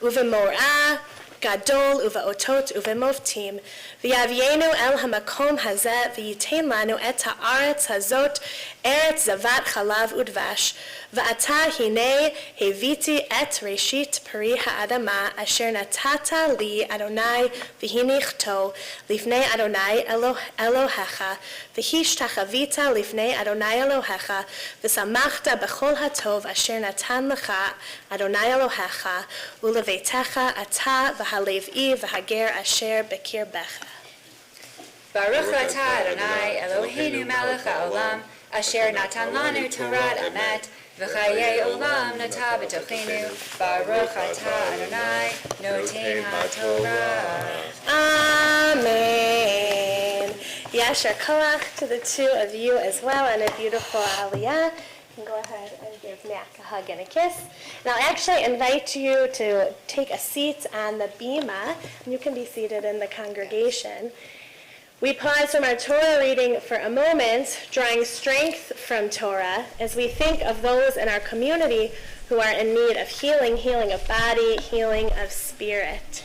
uv'morah Gadol uvaotot uvemoftim, v'yavienu el hamakom hazeh, v'yitain lanu et haaretz hazot, eretz zavat chalav udvash, v'ata hine heviti et reshit peri ha'adama, asher natata li Adonai v'hinichto, lifnei Adonai Elohecha, v'hishtachavita lifnei Adonai Elohecha, v'samachta b'chol hatov asher natan lecha Adonai Elohecha, ulevetecha ata v'halev'i v'hager asher bekirbecha. Baruch Atah Adonai Eloheinu Melech Haolam Asher Natan Lanu Torah Emet V'chayei Olam Natah B'tochenu. Baruch Atah Adonai Noten HaTorah. Amen. Yasher koach to the two of you as well, and a beautiful Aliyah. You can go ahead and give Mac a hug and a kiss. And I'll actually invite you to take a seat on the bima, and you can be seated in the congregation. We pause from our Torah reading for a moment, drawing strength from Torah as we think of those in our community who are in need of healing of body, healing of spirit.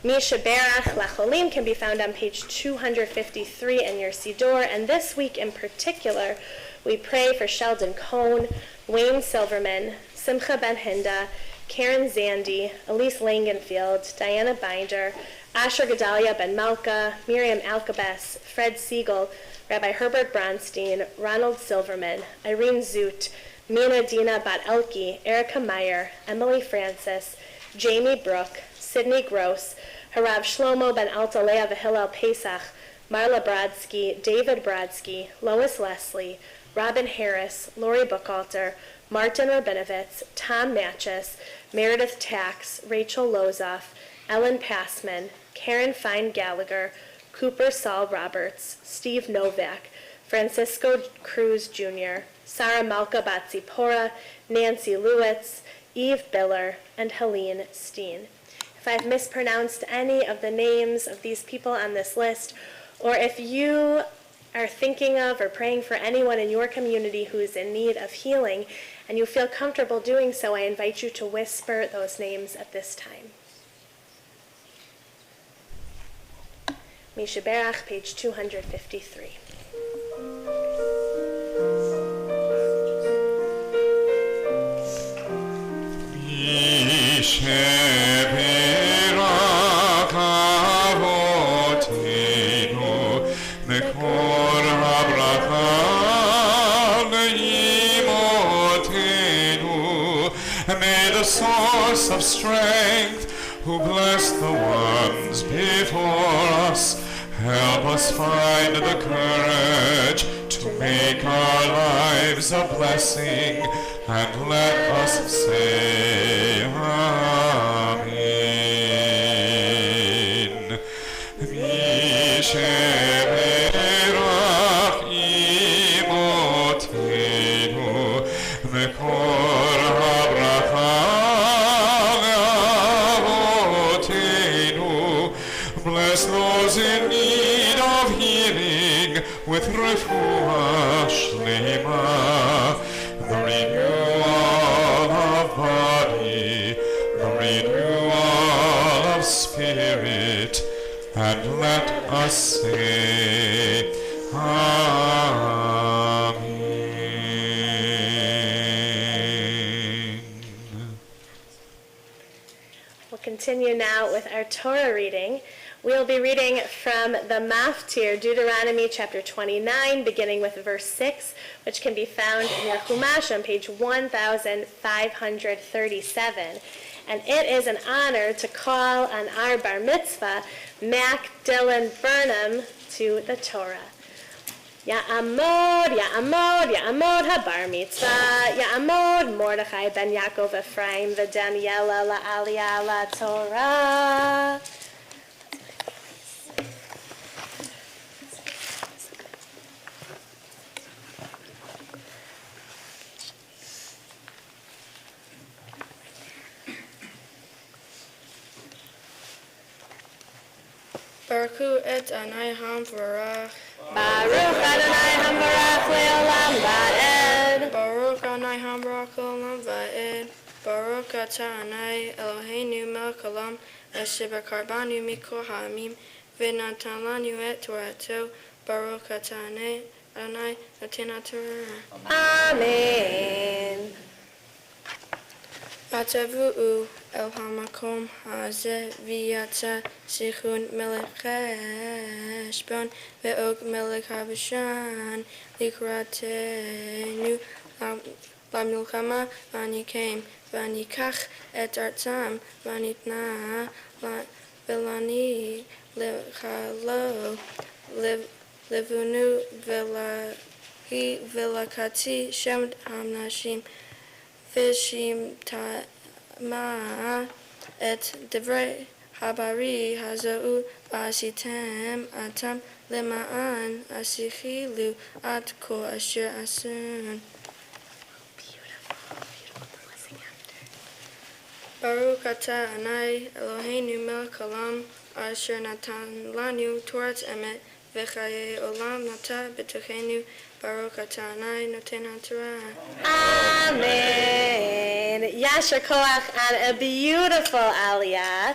Misha Berach Lacholim can be found on page 253 in your Siddur, and this week in particular, we pray for Sheldon Cohn, Wayne Silverman, Simcha Ben Hinda, Karen Zandy, Elise Langenfield, Diana Binder, Asher Gedalia Ben Malka, Miriam Alkabes, Fred Siegel, Rabbi Herbert Bronstein, Ronald Silverman, Irene Zoot, Mina Dina Bat Elke, Erica Meyer, Emily Francis, Jamie Brook, Sydney Gross, Harav Shlomo Ben Altalea Vahilel Pesach, Marla Brodsky, David Brodsky, Lois Leslie, Robin Harris, Lori Buchalter, Martin Rabinovitz, Tom Matchis, Meredith Tax, Rachel Lozoff, Ellen Passman, Karen Fine Gallagher, Cooper Saul Roberts, Steve Novak, Francisco Cruz Jr., Sarah Malka Batsipora, Nancy Lewitz, Eve Biller, and Helene Steen. If I've mispronounced any of the names of these people on this list, or if you are thinking of or praying for anyone in your community who is in need of healing, and you feel comfortable doing so, I invite you to whisper those names at this time. Misha Berach, page 253. May the source of strength, who bless the ones before us, help us find the courage to make our lives a blessing, and let us say Amen. Visheberach imotenu, mekor habracha leavotenu. Bless those in need of healing with refuah shlema, the renewal of body, the renewal of spirit, and let us say Amen. We'll continue now with our Torah reading. We'll be reading from the Maftir, Deuteronomy chapter 29, beginning with verse 6, which can be found in your Chumash on page 1537. And it is an honor to call on our bar mitzvah, Mac Dylan Burnham, to the Torah. Ya'amod, Ya'amod, Ya'amod habar mitzvah, Ya'amod Mordechai ben Yaakov Ephraim v'Daniela la'aliyah la'Torah. Baruch et Adonai Hamvarach. Baruch Adonai Hamvarach le'olam va'ed. Baruch Adonai Hamvarach le'olam va'ed. Baruch atah Adonai Eloheinu melech haolam asher b'karbanu mikol ha'amim v'natan lanu et Torato. Baruch atah Adonai noten haTorah. Amen. Atavu'u el hamakom hazeh v'yatza sichun melech Heshbon ve'og melech Habashan likratenu lamilchama v'anikem v'anikach et artzam v'anitna v'lani lechalo levunu v'lakati shem hamnashim Vishim ta'ma et devrei habari hazau ba'asitem atam lema'an asichilu at ko asher asun. Baruch atah Adonai Eloheinu melech haolam asher natan lanu Torat emet v'chaye olam nata b'tochenu. Baruch atah Adonai noten haTorah. Amen. Yasher koach on a beautiful aliyah.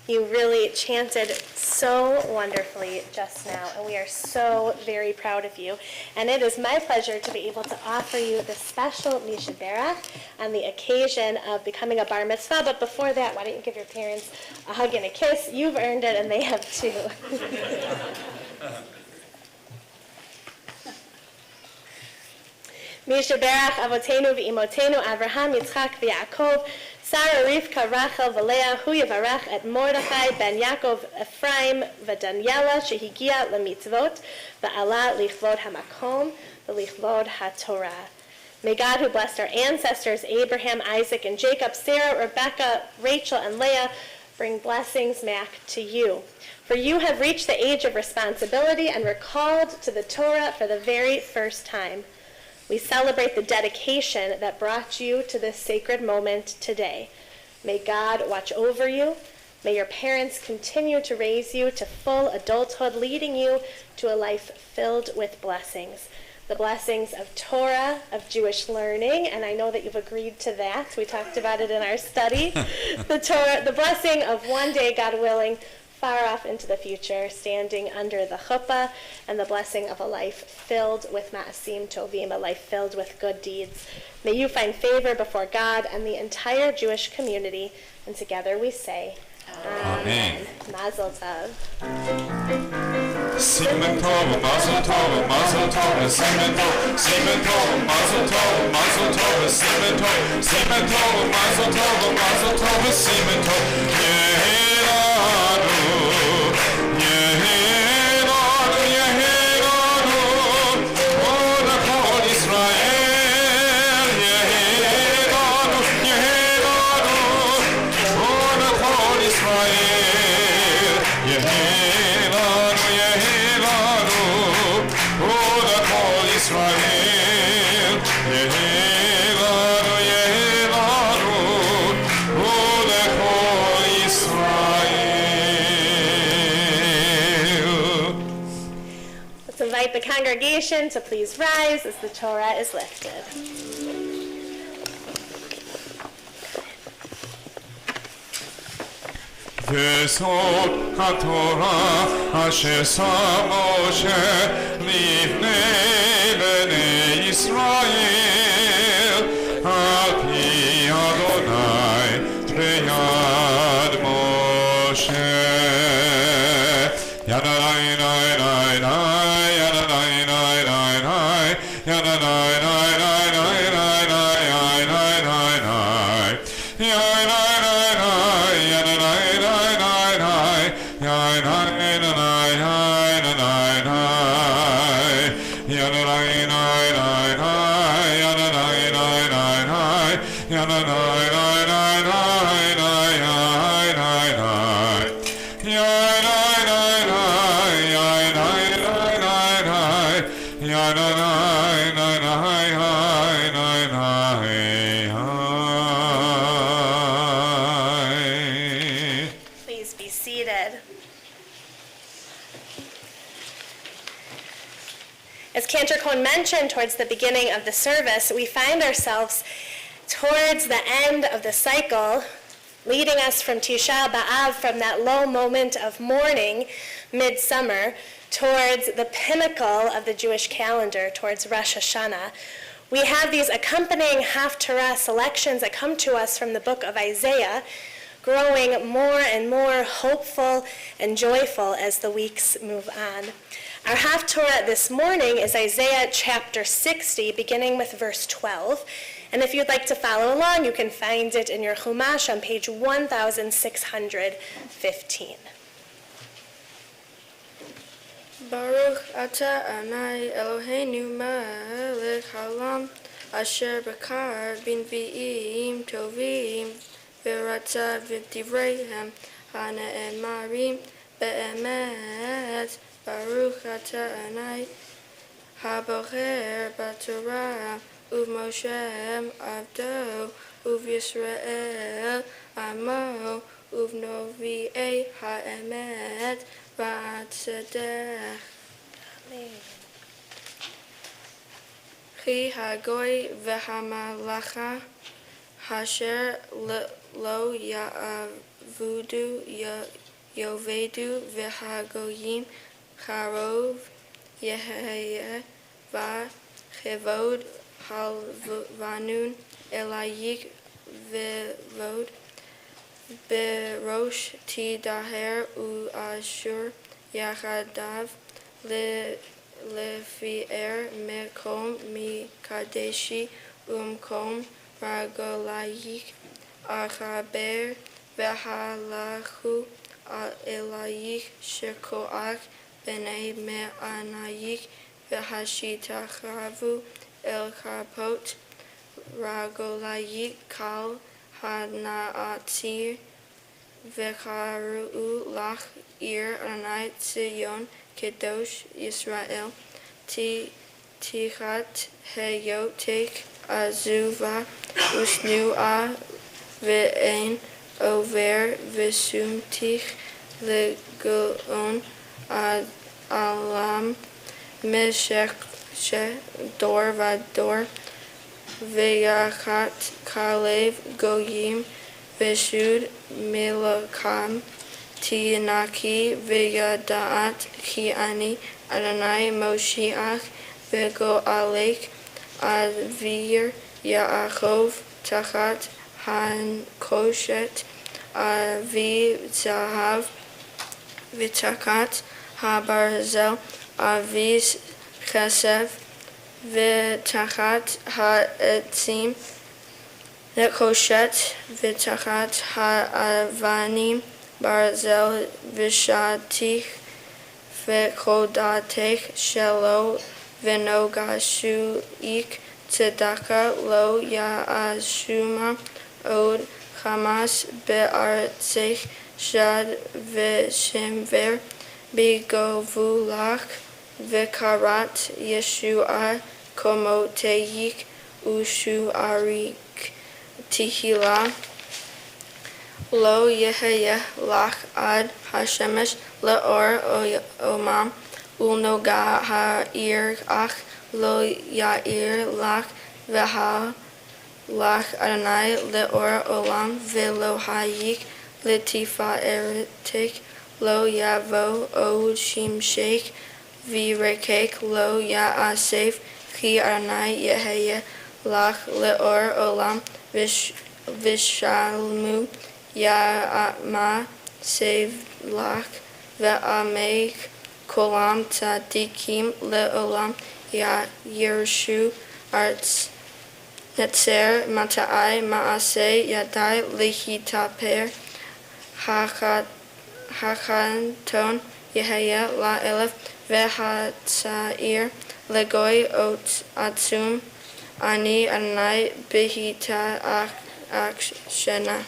You really chanted so wonderfully just now, and we are so very proud of you. And it is my pleasure to be able to offer you the special Mishaberach on the occasion of becoming a bar mitzvah. But before that, why don't you give your parents a hug and a kiss? You've earned it, and they have too. Mishaberach avotenu v'imotenu Avraham, Yitzchak v'Yaakov, Sarah, Rivka, Rachel, V'Leah, Hu Yavarach et Mordechai, Ben Yaakov, Ephraim, V'Daniela, Shehigia lemitzvot, V'ala lichlod hamakom, V'lichlod haTorah. May God, who blessed our ancestors, Abraham, Isaac, and Jacob, Sarah, Rebekah, Rachel, and Leah, bring blessings back to you. For you have reached the age of responsibility and were called to the Torah for the very first time. We celebrate the dedication that brought you to this sacred moment today. May God watch over you. May your parents continue to raise you to full adulthood, leading you to a life filled with blessings. The blessings of Torah, of Jewish learning, and I know that you've agreed to that. We talked about it in our study. The blessing of one day, God willing, far off into the future, standing under the chuppah, and the blessing of a life filled with ma'asim tovim, a life filled with good deeds. May you find favor before God and the entire Jewish community, and together we say, Amen. Mazel tov. Simen tov, mazel tov, mazel tov, simen tov, simen tov, mazel tov, mazel tov, simen tov, simen tov, mazel tov, mazel tov, simen tov. Yehiranu, Yehiranu, Yehiranu, Ola Kol Yisrael, Yehiranu, Yehiranu, Ola Kol Yisrael, Yehiranu, Yehiranu, Ola Kol Yisrael, Yehiranu, Yehiranu, Ola Kol Yisrael. Let's invite the congregation to please rise as the Torah is lifted. Yesod HaTorah asher sa Moshe lifnei bnei Yisrael al pi Adonai b'yad Moshe. Yadai nai nai nai, yadai nai nai nai, yadai nai nai nai nai nai nai nai nai, yadai nai nai, yadai nai nai nai, yadai nai nai nai nai nai, yadai nai nai nai, yadai nai nai nai, yadai nai nai nai nai nai nai nai, yadai nai nai nai, yadai nai nai nai, yadai nai nai nai nai nai. Please be seated. As Cantor Cohn mentioned towards the beginning of the service, we find ourselves towards the end of the cycle, leading us from Tisha B'Av, from that low moment of mourning, midsummer, towards the pinnacle of the Jewish calendar, towards Rosh Hashanah. We have these accompanying Haftarah selections that come to us from the book of Isaiah, growing more and more hopeful and joyful as the weeks move on. Our Haftarah this morning is Isaiah chapter 60, beginning with verse 12. And if you'd like to follow along, you can find it in your Chumash on page 1615. Baruch atah Adonai Eloheinu melech haolam, asher bakar b'nvi'im tovim, v'ratzah v'divreihem hana'emarim be'emet. Baruch atah Adonai habocher b'torah, u'Moshe avdo, u'Yisrael amo, u'Novi'ei ha'emet v'atzedek. Chi hagoy v'hamalacha Hasher lo ya'avudu yovedu v'hagoyim charov yehye va chevod halvanun elayik v'vod berosh tidaher u'ashur yachadav lefi'er mekom mikadeshi umkom Ragolayik achaber v'halachu elayik shekoach b'nei me'anayik v'hashitachavu el kapot Ragolayik kal hana'atzir v'charu'u lach ir anai tzion kedosh Yisrael tichat heyotek azuva usnua ve'en over vesumtich legon alam meshech dor vador ve'yachat kalev goyim veshud milakam tinaki ve'yadaat ki ani Adonai Moshiach ve'go alek Avir Yaakov Tachat Hankoshet Avi Zahav Vitakat Habarzel Avis Chesev Vitachat Ha'etzim Nekoshet Vitachat Ha'avanim Barzel Vishatich V'chodatech Shelo V'nogashu'ik tzedaka lo ya'ashuma od chamas be'artzech shad v'shemver bigovulach v'karat yeshua komoteyik ushu'arik tihila lo yeheyeh lach ad hashemesh le'or omam Ulnoga ha'ir ach lo ya'ir lach v'ha lach Adonai le'or olam ve'lo hayik letifa'eretik lo yavo od shimshek v'rekek lo ya'asef chi Adonai yeheye lach le'or olam v'shalmu ya'ama sev lach ve'amek Kolam tzadikim le'olam yershu arts netzer mata'ai ma'aseh yadai lehitaper hachanton yehaya la'elef ve'hatzair legoy ot atzum ani Adonai behita akshena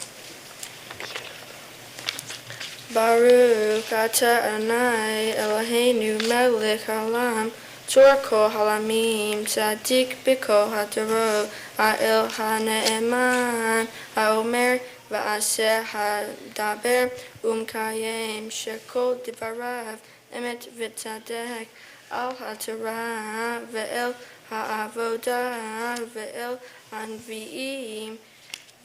Baruch atah Adonai Eloheinu melech haolam tzorko halamim tzadik b'kol hadorot ha'el ha'ne'eman ha'omer va'aseh ha'daber umkayem shekol divarav emet v'tzadek al ha'torah ve'el ha'avodah ve'el hanvi'im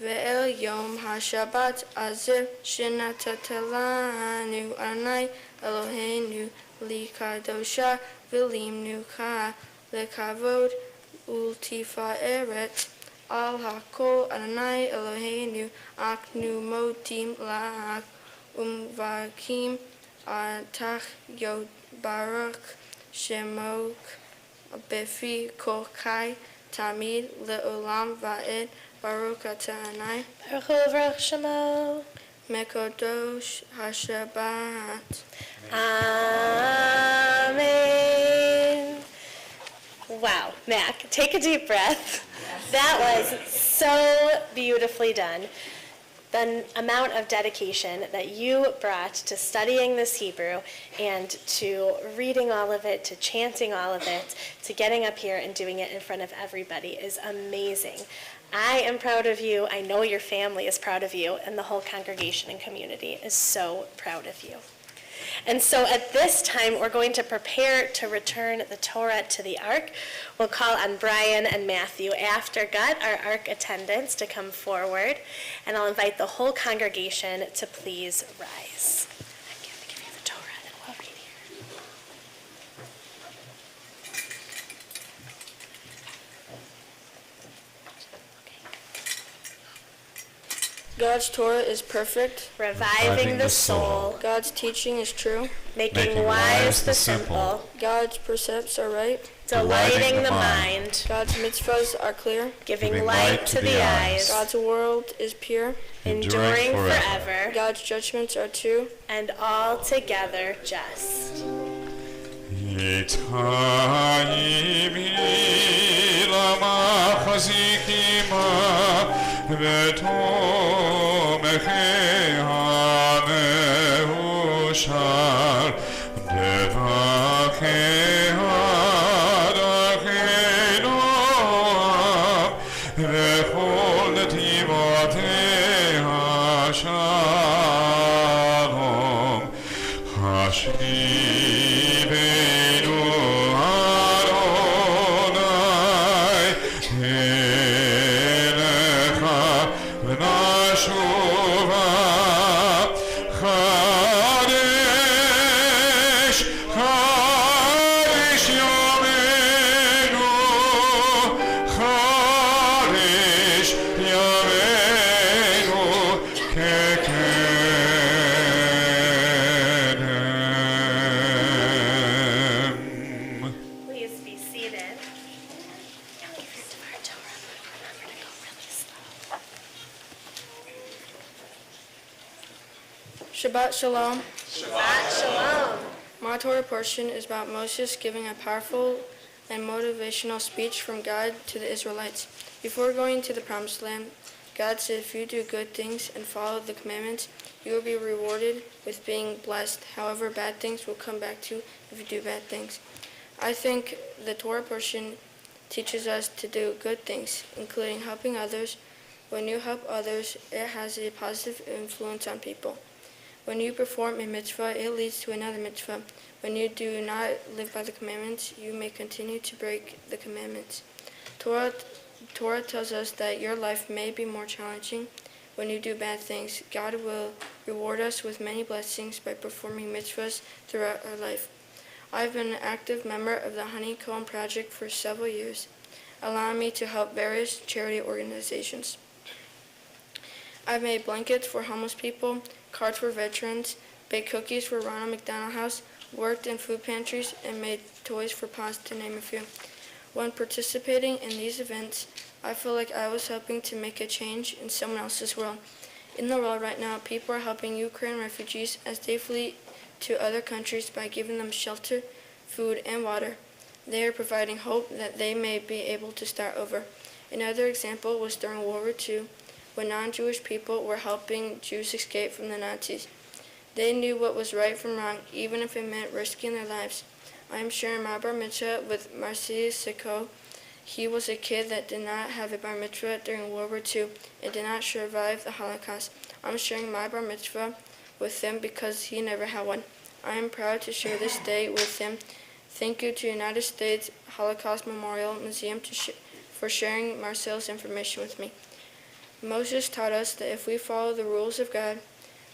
Ve'el yom ha'shabbat azeh shenatatalanu Adonai Eloheinu likadosha v'limnucha lekavod ultifa'eret al hakol Adonai Eloheinu aknu modim la'ak umvakim atach yod barak shemok befi kolkai tamid le'olam va'ed Baruch atah Adonai Baruch Baruch Shemo Mekodosh HaShabbat. Amen. Wow, Mac, take a deep breath. That was so beautifully done. The amount of dedication that you brought to studying this Hebrew and to reading all of it, to chanting all of it, to getting up here and doing it in front of everybody is amazing. I am proud of you. I know your family is proud of you, and the whole congregation and community is so proud of you. And so at this time, we're going to prepare to return the Torah to the Ark. We'll call on Brian and Matthew after God, our Ark attendants, to come forward. And I'll invite the whole congregation to please rise. I'm going to give you the Torah and we'll read here. God's Torah is perfect. Reviving the soul, God's teaching is true. making wise the simple, God's precepts are right. delighting the mind, God's mitzvahs are clear. giving light to the eyes, God's world is pure. enduring forever, God's judgments are true. and altogether just. Please be seated. Shabbat Shalom. Shabbat Shalom. My Torah portion is about Moses giving a powerful and motivational speech from God to the Israelites. Before going to the Promised Land, God said if you do good things and follow the commandments, you will be rewarded with being blessed. However, bad things will come back to you if you do bad things. I think the Torah portion teaches us to do good things, including helping others. When you help others, it has a positive influence on people. When you perform a mitzvah, it leads to another mitzvah. When you do not live by the commandments, you may continue to break the commandments. Torah tells us that your life may be more challenging when you do bad things. God will reward us with many blessings by performing mitzvahs throughout our life. I've been an active member of the Honeycomb Project for several years, allowing me to help various charity organizations. I've made blankets for homeless people, cards for veterans, baked cookies for Ronald McDonald House, worked in food pantries, and made toys for pots, to name a few. When participating in these events, I feel like I was helping to make a change in someone else's world. In the world right now, people are helping Ukraine refugees as they flee to other countries by giving them shelter, food, and water. They are providing hope that they may be able to start over. Another example was during World War II, when non-Jewish people were helping Jews escape from the Nazis. They knew what was right from wrong, even if it meant risking their lives. I am sharing my bar mitzvah with Marcy Siko. He was a kid that did not have a bar mitzvah during World War II and did not survive the Holocaust. I'm sharing my bar mitzvah with him because he never had one. I am proud to share this day with him. Thank you to United States Holocaust Memorial Museum for sharing Marcel's information with me. Moses taught us that if we follow the rules of God,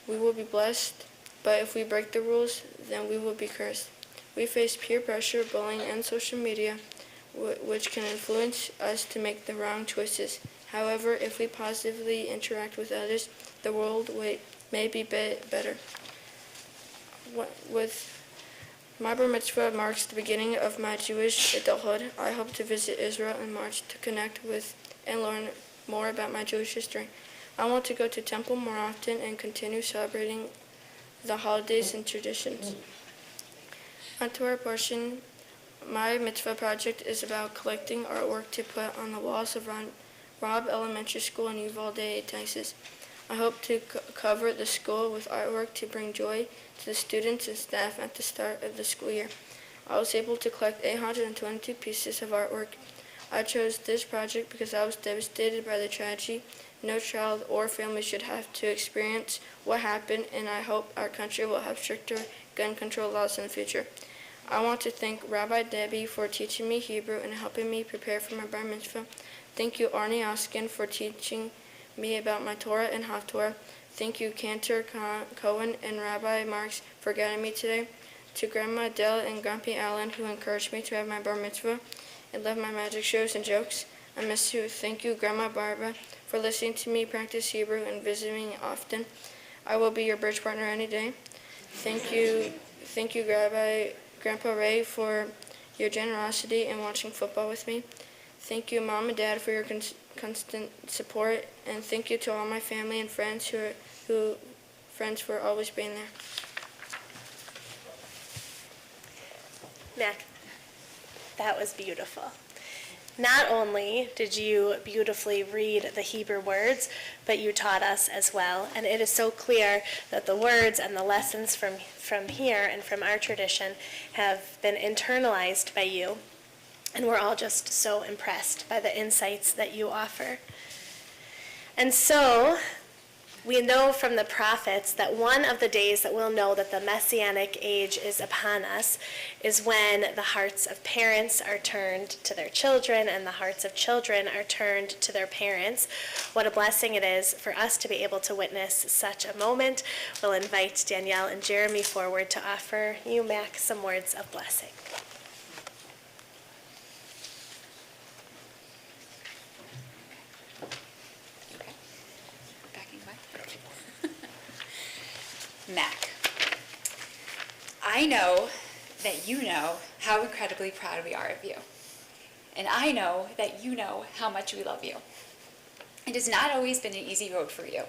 we will be blessed, but if we break the rules, then we will be cursed. We face peer pressure, bullying, and social media, which can influence us to make the wrong choices. However, if we positively interact with others, the world may be better. With my bar mitzvah marks the beginning of my Jewish adulthood. I hope to visit Israel in March to connect with and learn more about my Jewish history. I want to go to temple more often and continue celebrating the holidays and traditions. On to our portion, my mitzvah project is about collecting artwork to put on the walls of Robb Elementary School in Uvalde, Texas. I hope to cover the school with artwork to bring joy to the students and staff at the start of the school year. I was able to collect 822 pieces of artwork. I chose this project because I was devastated by the tragedy. No child or family should have to experience what happened, and I hope our country will have stricter gun control laws in the future. I want to thank Rabbi Debbie for teaching me Hebrew and helping me prepare for my bar mitzvah. Thank you, Arnie Oskin, for teaching me about my Torah and Haftorah. Thank you, Cantor Cohen and Rabbi Marks, for guiding me today. To Grandma Dell and Grumpy Allen, who encouraged me to have my bar mitzvah and love my magic shows and jokes. I miss you. Thank you, Grandma Barbara, for listening to me practice Hebrew and visiting me often. I will be your bridge partner any day. Thank you, Grandpa Ray, for your generosity and watching football with me. Thank you, Mom and Dad, for your constant support, and thank you to all my family and friends for always being there. Mac, that was beautiful. Not only did you beautifully read the Hebrew words, but you taught us as well. And it is so clear that the words and the lessons from here and from our tradition have been internalized by you. And we're all just so impressed by the insights that you offer. And so we know from the prophets that one of the days that we'll know that the Messianic age is upon us is when the hearts of parents are turned to their children and the hearts of children are turned to their parents. What a blessing it is for us to be able to witness such a moment. We'll invite Danielle and Jeremy forward to offer you, Mac, some words of blessing. Mac, I know that you know how incredibly proud we are of you. And I know that you know how much we love you. It has not always been an easy road for you.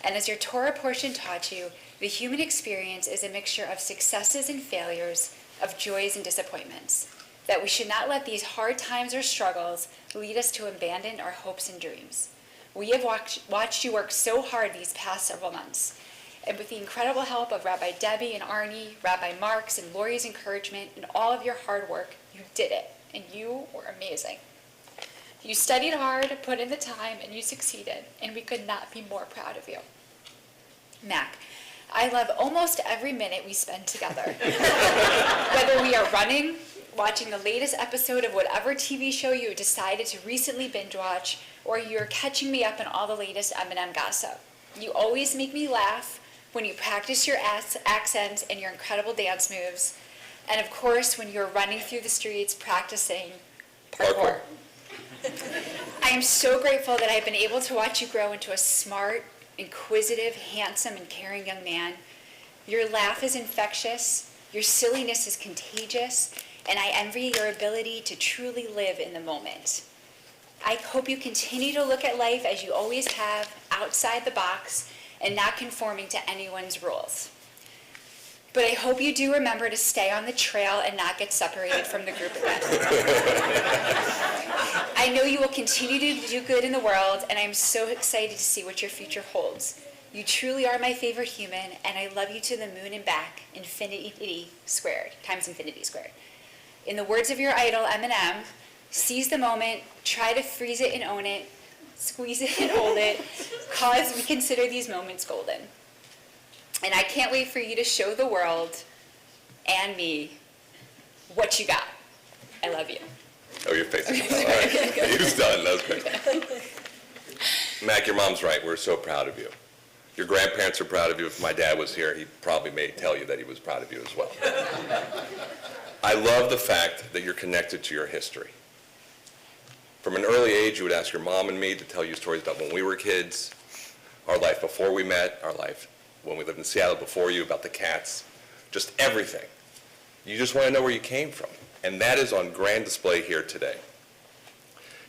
And as your Torah portion taught you, the human experience is a mixture of successes and failures, of joys and disappointments. That we should not let these hard times or struggles lead us to abandon our hopes and dreams. We have watched you work so hard these past several months. And with the incredible help of Rabbi Debbie and Arnie, Rabbi Marks and Lori's encouragement, and all of your hard work, you did it, and you were amazing. You studied hard, put in the time, and you succeeded, and we could not be more proud of you. Mac, I love almost every minute we spend together. Whether we are running, watching the latest episode of whatever TV show you decided to recently binge watch, or you're catching me up on all the latest M&M gossip. You always make me laugh when you practice your accents and your incredible dance moves, and of course when you're running through the streets practicing parkour. I am so grateful that I've been able to watch you grow into a smart, inquisitive, handsome, and caring young man. Your laugh is infectious, your silliness is contagious, and I envy your ability to truly live in the moment. I hope you continue to look at life as you always have, outside the box, and not conforming to anyone's rules. But I hope you do remember to stay on the trail and not get separated from the group again. I know you will continue to do good in the world, and I'm so excited to see what your future holds. You truly are my favorite human, and I love you to the moon and back, infinity squared, times infinity squared. In the words of your idol, Eminem, seize the moment, try to freeze it and own it, squeeze it and hold it, cause we consider these moments golden. And I can't wait for you to show the world and me what you got. I love you. Oh, your face is all right. He was done. That was great. Mac, your mom's right. We're so proud of you. Your grandparents are proud of you. If my dad was here, he probably may tell you that he was proud of you as well. I love the fact that you're connected to your history. From an early age, you would ask your mom and me to tell you stories about when we were kids, our life before we met, our life when we lived in Seattle before you, about the cats, just everything. You just want to know where you came from. And that is on grand display here today.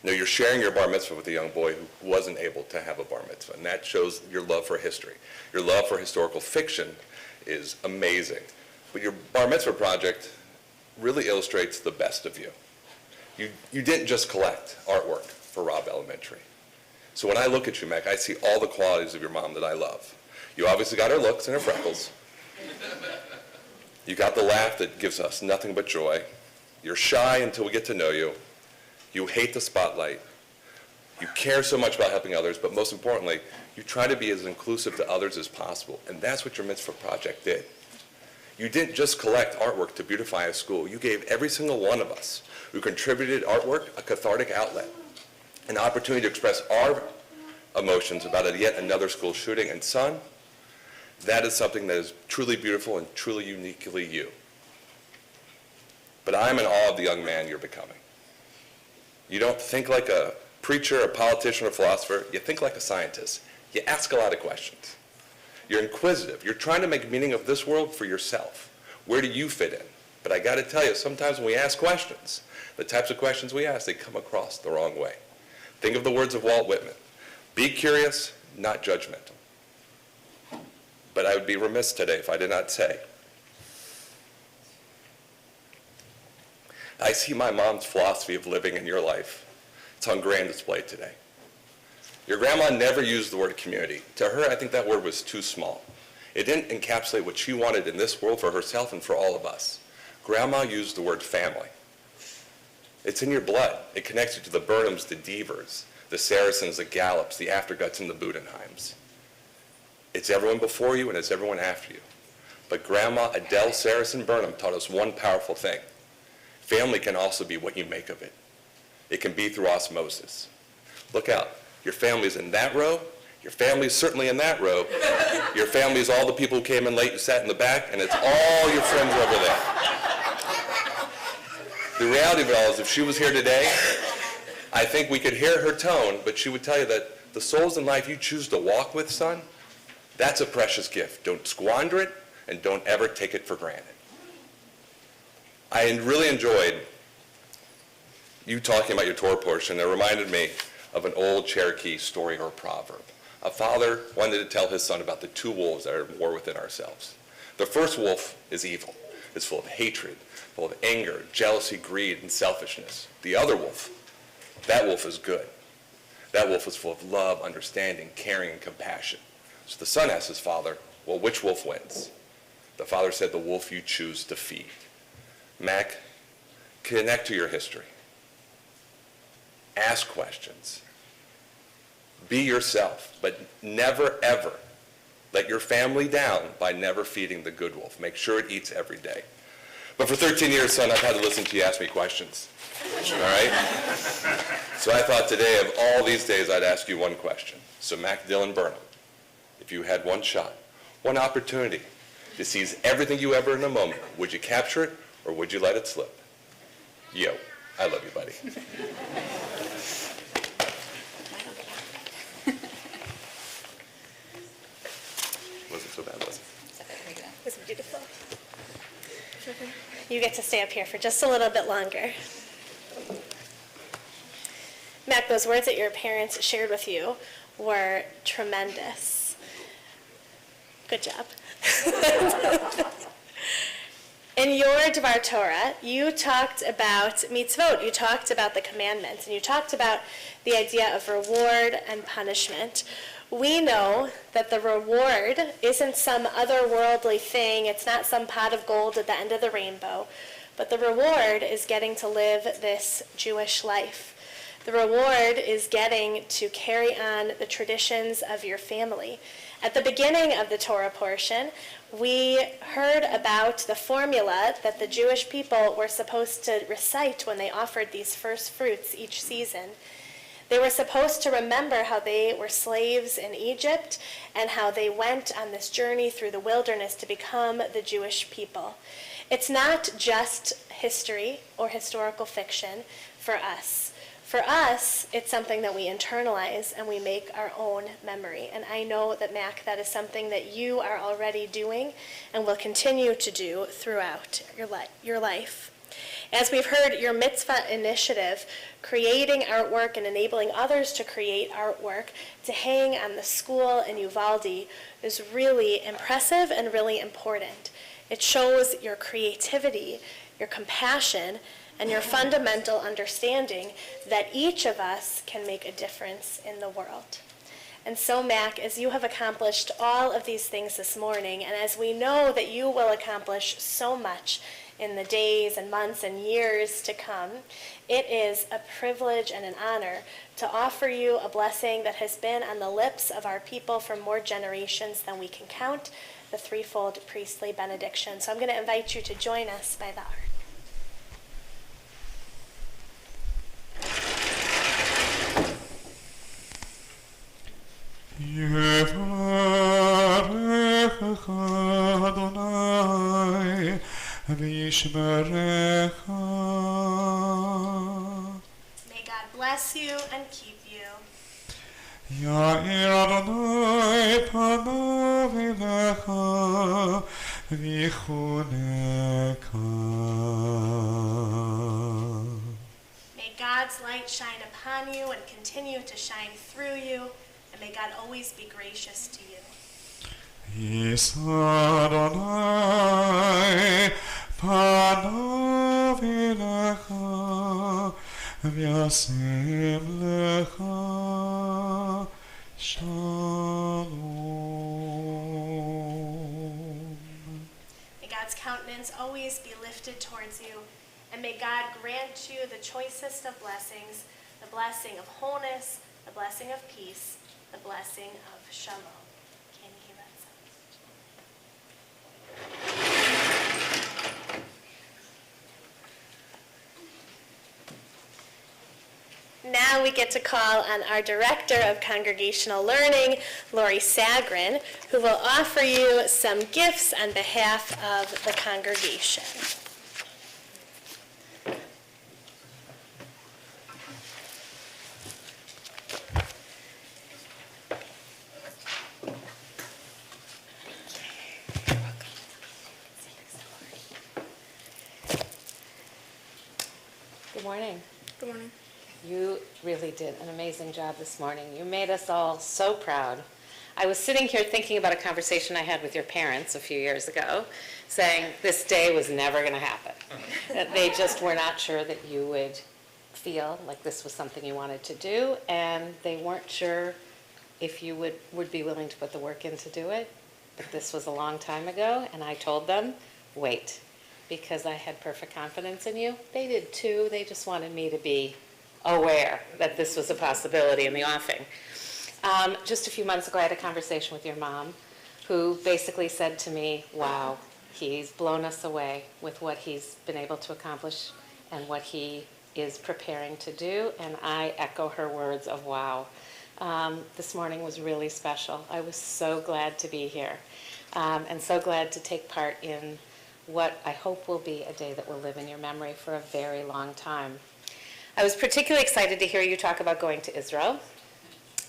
You know, you're sharing your bar mitzvah with a young boy who wasn't able to have a bar mitzvah, and that shows your love for history. Your love for historical fiction is amazing. But your bar mitzvah project really illustrates the best of you. You didn't just collect artwork for Robb Elementary. So when I look at you, Mac, I see all the qualities of your mom that I love. You obviously got her looks and her freckles. You got the laugh that gives us nothing but joy. You're shy until we get to know you. You hate the spotlight. You care so much about helping others, but most importantly, you try to be as inclusive to others as possible. And that's what your mitzvah project did. You didn't just collect artwork to beautify a school. You gave every single one of us who contributed artwork a cathartic outlet, an opportunity to express our emotions about yet another school shooting. And son, that is something that is truly beautiful and truly uniquely you. But I'm in awe of the young man you're becoming. You don't think like a preacher, a politician, or philosopher. You think like a scientist. You ask a lot of questions. You're inquisitive. You're trying to make meaning of this world for yourself. Where do you fit in? But I got to tell you, sometimes when we ask questions, the types of questions we ask, they come across the wrong way. Think of the words of Walt Whitman. Be curious, not judgmental. But I would be remiss today if I did not say, I see my mom's philosophy of living in your life. It's on grand display today. Your grandma never used the word community. To her, I think that word was too small. It didn't encapsulate what she wanted in this world for herself and for all of us. Grandma used the word family. It's in your blood. It connects you to the Burnhams, the Devers, the Saracens, the Gallups, the Afterguts, and the Budenheims. It's everyone before you and it's everyone after you. But Grandma Adele Saracen Burnham taught us one powerful thing. Family can also be what you make of it. It can be through osmosis. Look out. Your family's in that row. Your family's certainly in that row. Your family's all the people who came in late and sat in the back, and it's all your friends over there. The reality of it all is if she was here today, I think we could hear her tone, but she would tell you that the souls in life you choose to walk with, son, that's a precious gift. Don't squander it, and don't ever take it for granted. I really enjoyed you talking about your Torah portion. It reminded me of an old Cherokee story or proverb. A father wanted to tell his son about the two wolves that are at war within ourselves. The first wolf is evil. It's full of hatred, full of anger, jealousy, greed, and selfishness. The other wolf, that wolf is good. That wolf is full of love, understanding, caring, and compassion. So the son asked his father, well, which wolf wins? The father said, the wolf you choose to feed. Mac, connect to your history. Ask questions. Be yourself, but never, ever let your family down by never feeding the good wolf. Make sure it eats every day. But for 13 years, son, I've had to listen to you ask me questions. All right? So I thought today, of all these days, I'd ask you one question. So Mac Dylan Burnham, if you had one shot, one opportunity to seize everything you ever in a moment, would you capture it or would you let it slip? Yo, I love you, buddy. Wasn't so bad, was it? It was beautiful. You get to stay up here for just a little bit longer. Mac, those words that your parents shared with you were tremendous. Good job. In your Dvar Torah, you talked about mitzvot, you talked about the commandments, and you talked about the idea of reward and punishment. We know that the reward isn't some otherworldly thing, it's not some pot of gold at the end of the rainbow, but the reward is getting to live this Jewish life. The reward is getting to carry on the traditions of your family. At the beginning of the Torah portion, we heard about the formula that the Jewish people were supposed to recite when they offered these first fruits each season. They were supposed to remember how they were slaves in Egypt and how they went on this journey through the wilderness to become the Jewish people. It's not just history or historical fiction for us. For us, it's something that we internalize and we make our own memory. And I know that, Mac, that is something that you are already doing and will continue to do throughout your life. As we've heard, your Mitzvah initiative, creating artwork and enabling others to create artwork to hang on the school in Uvalde, is really impressive and really important. It shows your creativity, your compassion, and your fundamental understanding that each of us can make a difference in the world. And so, Mac, as you have accomplished all of these things this morning, and as we know that you will accomplish so much in the days and months and years to come. It is a privilege and an honor to offer you a blessing that has been on the lips of our people for more generations than we can count, the threefold priestly benediction. So I'm going to invite you to join us by the ark. Yevarechecha Adonai v'yishmerecha. May God bless you and keep you. Ya'ir Adonai panav elecha v'yichuneka. May God's light shine upon you and continue to shine through you, and may God always be gracious to you. Yis Adonai panav elecha v'yasem lecha shalom. May God's countenance always be lifted towards you, and may God grant you the choicest of blessings, the blessing of wholeness, the blessing of peace, the blessing of shalom. Can you hear that sound? Now we get to call on our Director of Congregational Learning, Lori Sagrin, who will offer you some gifts on behalf of the congregation. Good morning. Good morning. You really did an amazing job this morning. You made us all so proud. I was sitting here thinking about a conversation I had with your parents a few years ago, saying this day was never going to happen. That they just were not sure that you would feel like this was something you wanted to do, and they weren't sure if you would be willing to put the work in to do it. But this was a long time ago, and I told them, wait, because I had perfect confidence in you. They did too. They just wanted me to be aware that this was a possibility in the offing. Just a few months ago, I had a conversation with your mom, who basically said to me, wow, he's blown us away with what he's been able to accomplish and what he is preparing to do, and I echo her words of wow. This morning was really special. I was so glad to be here, and so glad to take part in what I hope will be a day that will live in your memory for a very long time. I was particularly excited to hear you talk about going to Israel.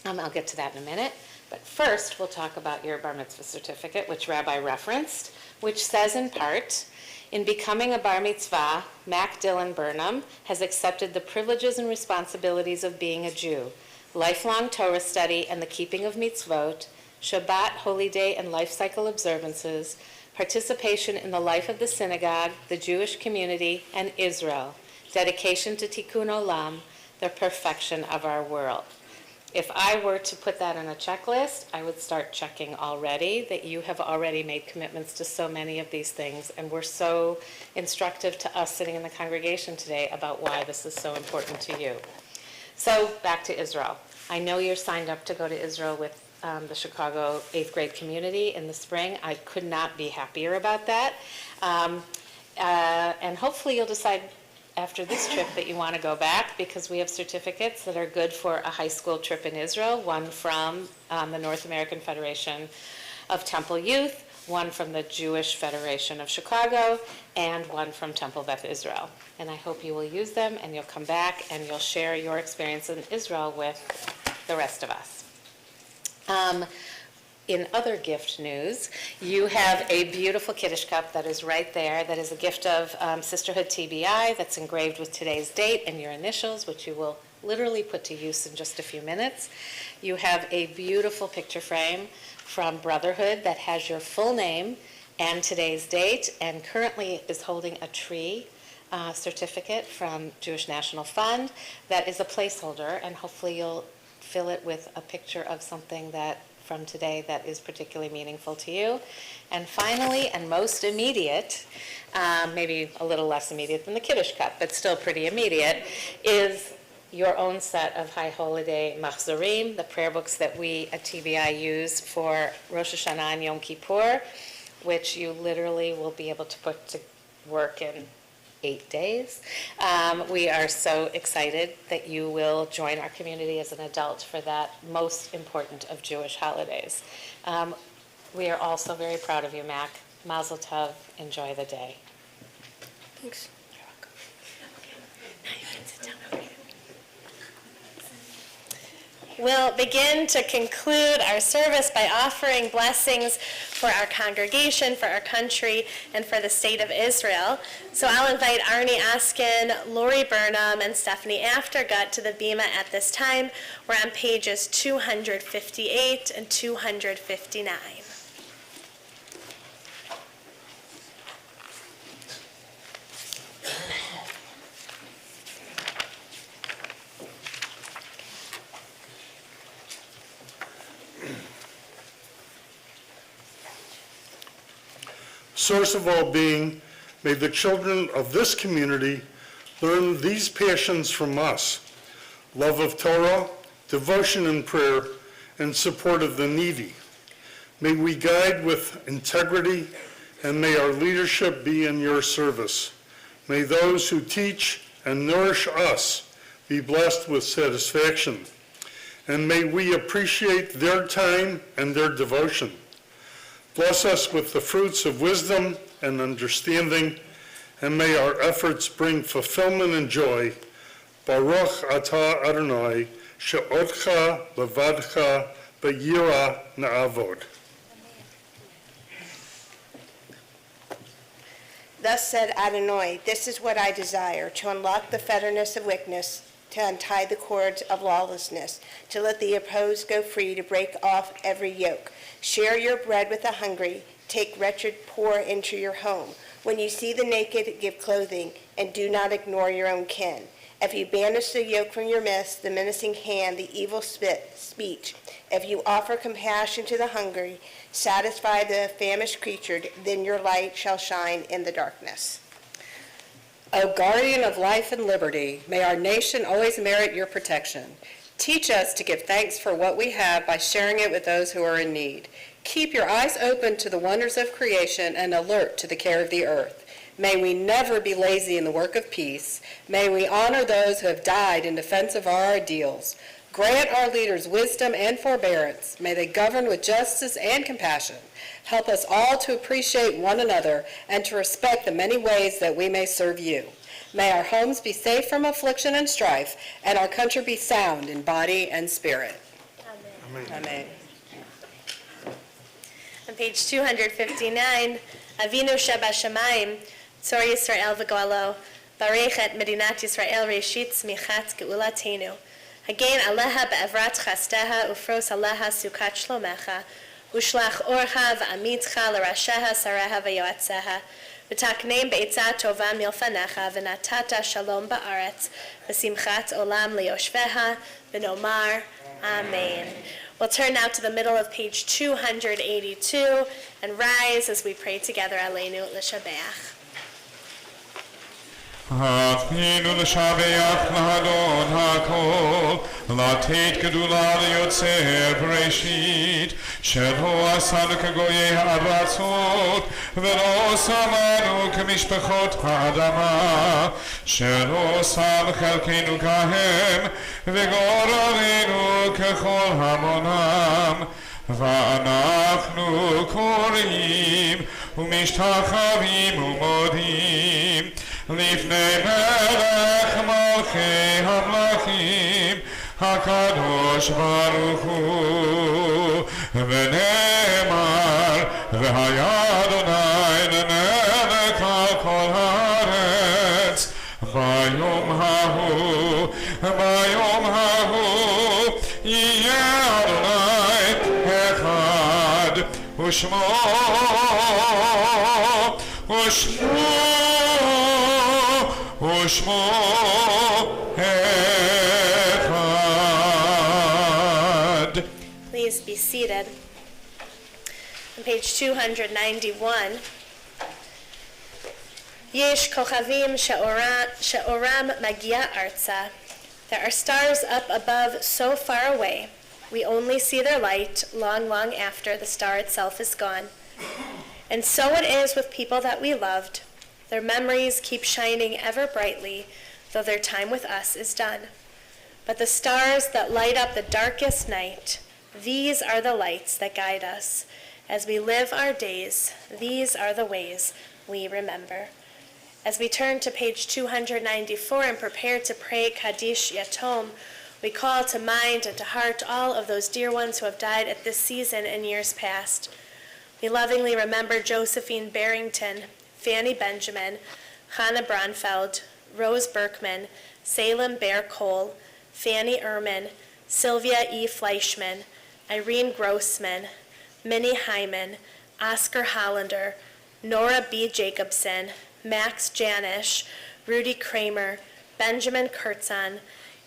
I'll get to that in a minute. But first, we'll talk about your bar mitzvah certificate, which Rabbi referenced, which says in part, in becoming a bar mitzvah, Mac Dillon Burnham has accepted the privileges and responsibilities of being a Jew, lifelong Torah study and the keeping of mitzvot, Shabbat, holy day, and life cycle observances, participation in the life of the synagogue, the Jewish community, and Israel, dedication to Tikkun Olam, the perfection of our world. If I were to put that on a checklist, I would start checking already that you have already made commitments to so many of these things, and were so instructive to us sitting in the congregation today about why this is so important to you. So back to Israel. I know you're signed up to go to Israel with the Chicago 8th grade community in the spring. I could not be happier about that. And hopefully you'll decide after this trip that you want to go back, because we have certificates that are good for a high school trip in Israel, one from the North American Federation of Temple Youth, one from the Jewish Federation of Chicago, and one from Temple Beth Israel. And I hope you will use them, and you'll come back and you'll share your experience in Israel with the rest of us. In other gift news, you have a beautiful Kiddush cup that is right there. That is a gift of Sisterhood TBI that's engraved with today's date and your initials, which you will literally put to use in just a few minutes. You have a beautiful picture frame from Brotherhood that has your full name and today's date, and currently is holding a tree certificate from Jewish National Fund that is a placeholder, and hopefully you'll fill it with a picture of something that from today that is particularly meaningful to you. And finally, and most immediate, maybe a little less immediate than the Kiddush cup, but still pretty immediate, is your own set of High Holy Day Machzorim, the prayer books that we at TBI use for Rosh Hashanah and Yom Kippur, which you literally will be able to put to work in 8 days. We are so excited that you will join our community as an adult for that most important of Jewish holidays. We are also very proud of you, Mac. Mazel tov. Enjoy the day. Thanks. Now you can sit down over here. We'll begin to conclude our service by offering blessings for our congregation, for our country, and for the state of Israel. So I'll invite Arnie Askin, Lori Burnham, and Stephanie Aftergut to the Bima at this time. We're on pages 258 and 259. Source of all being, may the children of this community learn these passions from us: love of Torah, devotion in prayer, and support of the needy. May we guide with integrity, and may our leadership be in your service. May those who teach and nourish us be blessed with satisfaction, and may we appreciate their time and their devotion. Bless us with the fruits of wisdom and understanding, and may our efforts bring fulfillment and joy. Baruch atah Adonai, she'otcha levadcha b'yira na'avod. Thus said Adonai, this is what I desire, to unlock the fetterness of wickedness, to untie the cords of lawlessness, to let the opposed go free, to break off every yoke. Share your bread with the hungry, take wretched poor into your home. When you see the naked, give clothing, and do not ignore your own kin. If you banish the yoke from your midst, the menacing hand, the evil speech, if you offer compassion to the hungry, satisfy the famished creature, then your light shall shine in the darkness. O guardian of life and liberty, may our nation always merit your protection. Teach us to give thanks for what we have by sharing it with those who are in need. Keep your eyes open to the wonders of creation and alert to the care of the earth. May we never be lazy in the work of peace. May we honor those who have died in defense of our ideals. Grant our leaders wisdom and forbearance. May they govern with justice and compassion. Help us all to appreciate one another and to respect the many ways that we may serve you. May our homes be safe from affliction and strife, and our country be sound in body and spirit. Amen. Amen. On page 259, Avinu Shebashamayim, Tzor Yisrael v'Goalo, Barech et Medinat Yisrael Reshit Tzmichat Geulatenu. Hagen Aleha be'evrat chasteha ufros Aleha sukat shlomecha, ushlach orcha v'amitcha l'rasheha sareha v'yoatzeha, v'takneim be'etzah tova milfanecha, v'natata shalom ba'aretz, v'simchat olam liyoshveha, v'nomar, Amen. We'll turn now to the middle of page 282 and rise as we pray together, Aleinu l'shabeach. Hafinu l'shabeach l'hadon hakol, l'ateit gedula l'yotzer b'reshit, shelo asanu k'goyei ha'aratzot, v'lo samanu k'mishpachot ha'adama, shelo sam chelkeinu kahem, v'goralenu k'chol hamonam, ואנחנו קוראים ומשתחווים ומודים לפני מלך מלכי המלכים הקדוש ברוך הוא, ונאמר והיה אדוני למלך על כל הארץ ביום ההוא יהיה אדוני אחד ושמו אחד. Please be be seated. On page 291, Yesh kochavim she'oram magia arza. There are stars up above so far away, we only see their light long, long after the star itself is gone. And so it is with people that we loved. Their memories keep shining ever brightly, though their time with us is done. But the stars that light up the darkest night, these are the lights that guide us. As we live our days, these are the ways we remember. As we turn to page 294 and prepare to pray Kaddish Yatom, we call to mind and to heart all of those dear ones who have died at this season and years past. We lovingly remember Josephine Barrington, Fanny Benjamin, Hannah Bronfeld, Rose Berkman, Salem Bear Cole, Fanny Ehrman, Sylvia E. Fleischman, Irene Grossman, Minnie Hyman, Oscar Hollander, Nora B. Jacobson, Max Janisch, Rudy Kramer, Benjamin Kurtzon,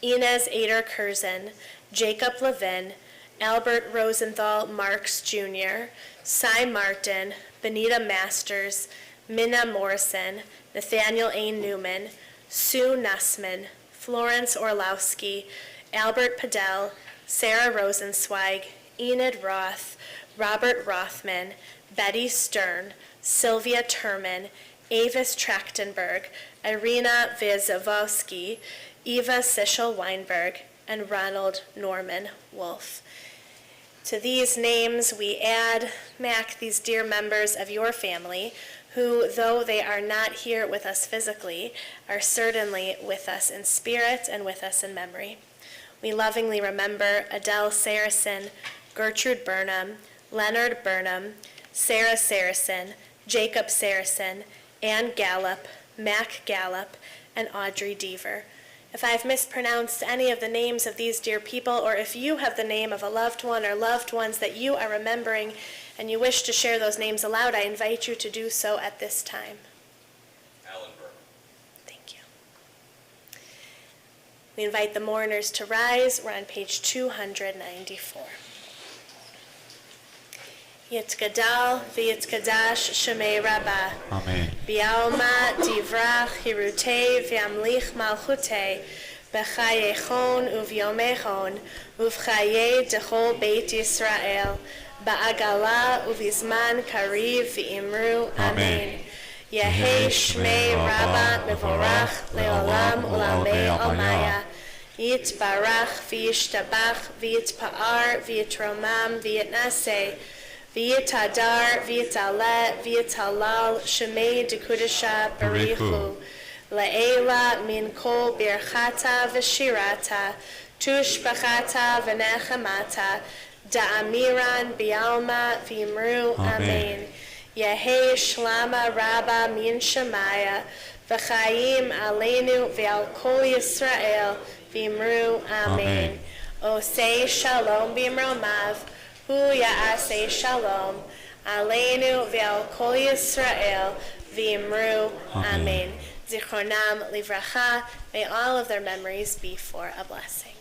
Inez Ader Curzon, Jacob Levin, Albert Rosenthal Marks Jr., Cy Martin, Benita Masters, Minna Morrison, Nathaniel A. Newman, Sue Nussman, Florence Orlowski, Albert Padell, Sarah Rosenzweig, Enid Roth, Robert Rothman, Betty Stern, Sylvia Turman, Avis Trachtenberg, Irina Vyazovsky, Eva Sichel Weinberg, and Ronald Norman Wolf. To these names we add, Mac, these dear members of your family, who, though they are not here with us physically, are certainly with us in spirit and with us in memory. We lovingly remember Adele Saracen, Gertrude Burnham, Leonard Burnham, Sarah Saracen, Jacob Saracen, Ann Gallup, Mac Gallup, and Audrey Deaver. If I've mispronounced any of the names of these dear people, or if you have the name of a loved one or loved ones that you are remembering and you wish to share those names aloud, I invite you to do so at this time. Alan Burnham. Thank you. We invite the mourners to rise. We're on page 294. Yitzgadal v'yitzgadash shemei Rabbah. Amen. Bialma divrach hirutei v'yamlich malchutei b'chayechon uvyomechon uvchaye dechol beit Yisrael ba'agala uvizman kariv v'imru Amen. Yehei shmei Rabbah mevorach leolam ulamei almaya. Yitbarach v'yishtabach v'yitpa'ar v'yitromam v'yitnaseh V'yitadar, v'yitalet, v'yitalal, shemei dekudesha barichu. Le'ela min kol birchata v'shirata, tushbachata v'nechamata, da'amiran bialma v'imru amen. Yehei shlama rabba min shemaya, v'chayim aleinu v'al kol Yisrael, v'imru amen. Osei shalom b'imromav, Hu ya'aseh shalom, aleinu ve'al kol Yisrael, v'imru amen. Zichronam livracha, may all of their memories be for a blessing.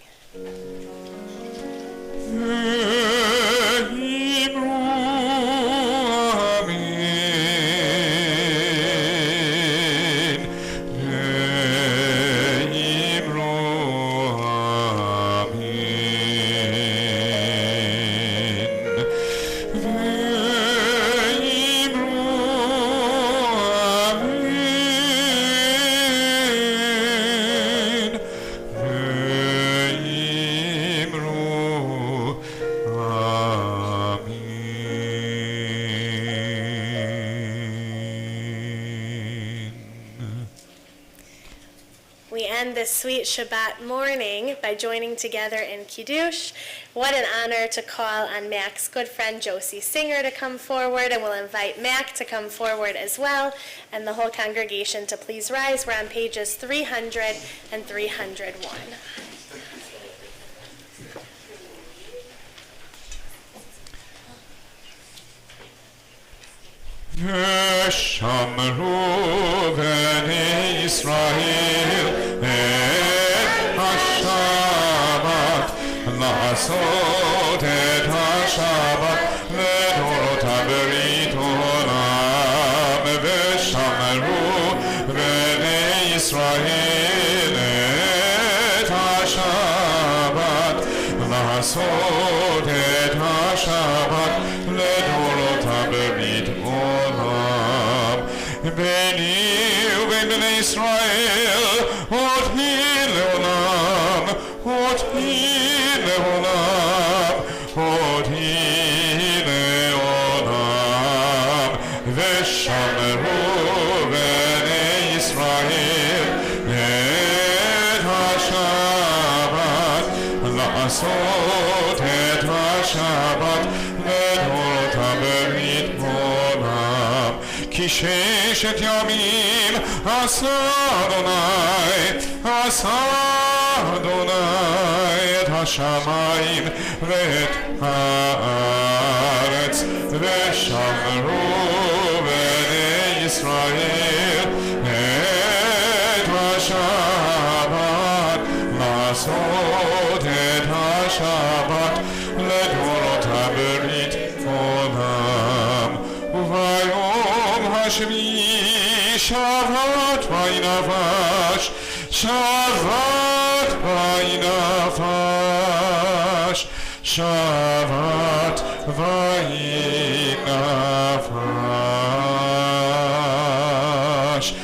This sweet Shabbat morning by joining together in Kiddush. What an honor to call on Mac's good friend Josie Singer to come forward, and we'll invite Mac to come forward as well, and the whole congregation to please rise. We're on pages 300 and 301. Shamru b'nei Yisrael et HaShabbat la'asot et HaShabbat השבת לדורותם ברית עולם ושמרו בני ישראל את השבת לעשות את השבת לדורותם ברית עולם ביני ובין בני ישראל עוד היא לעולם עוד היא לעולם עוד היא לעולם ושמרו בני ישראל את השבת לעשות את השבת לדורותם ברית עולם כי ששת ימים עשה אדוני את השמיים ואת הארץ ושמרו בני ישראל את השבת לעשות את השבת לדורותם ברית עולם וביום השביעי שבת וינפש שבת וינפש שבת וינפש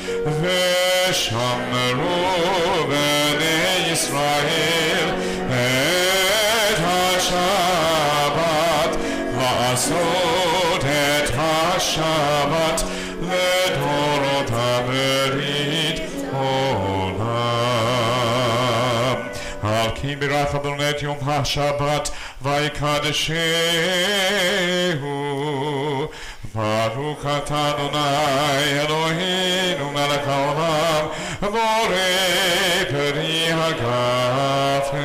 ושמרו בני ישראל את השבת לעשות את השבת לדורותם ברית עולם על כי בירך אדוני את יום השבת ויקדשהו ברוך אתה אדוני אלוהינו מלך העולם בורא פרי הגפן.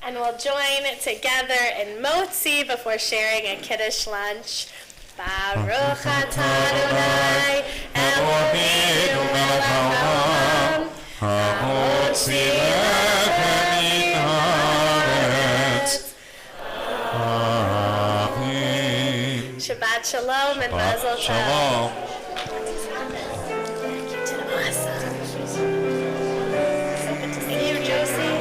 And we'll join together in Motzi before sharing a Kiddush lunch. Baruch atah Adonai Eloheinu melech haolam hamotzi lechem min haaretz. Amen. Shabbat shalom and mazel tov. Shalom. Thank you, did awesome. So good to see you, Josie.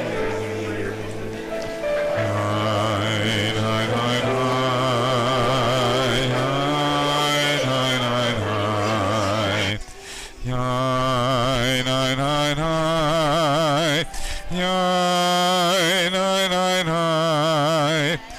Yeah.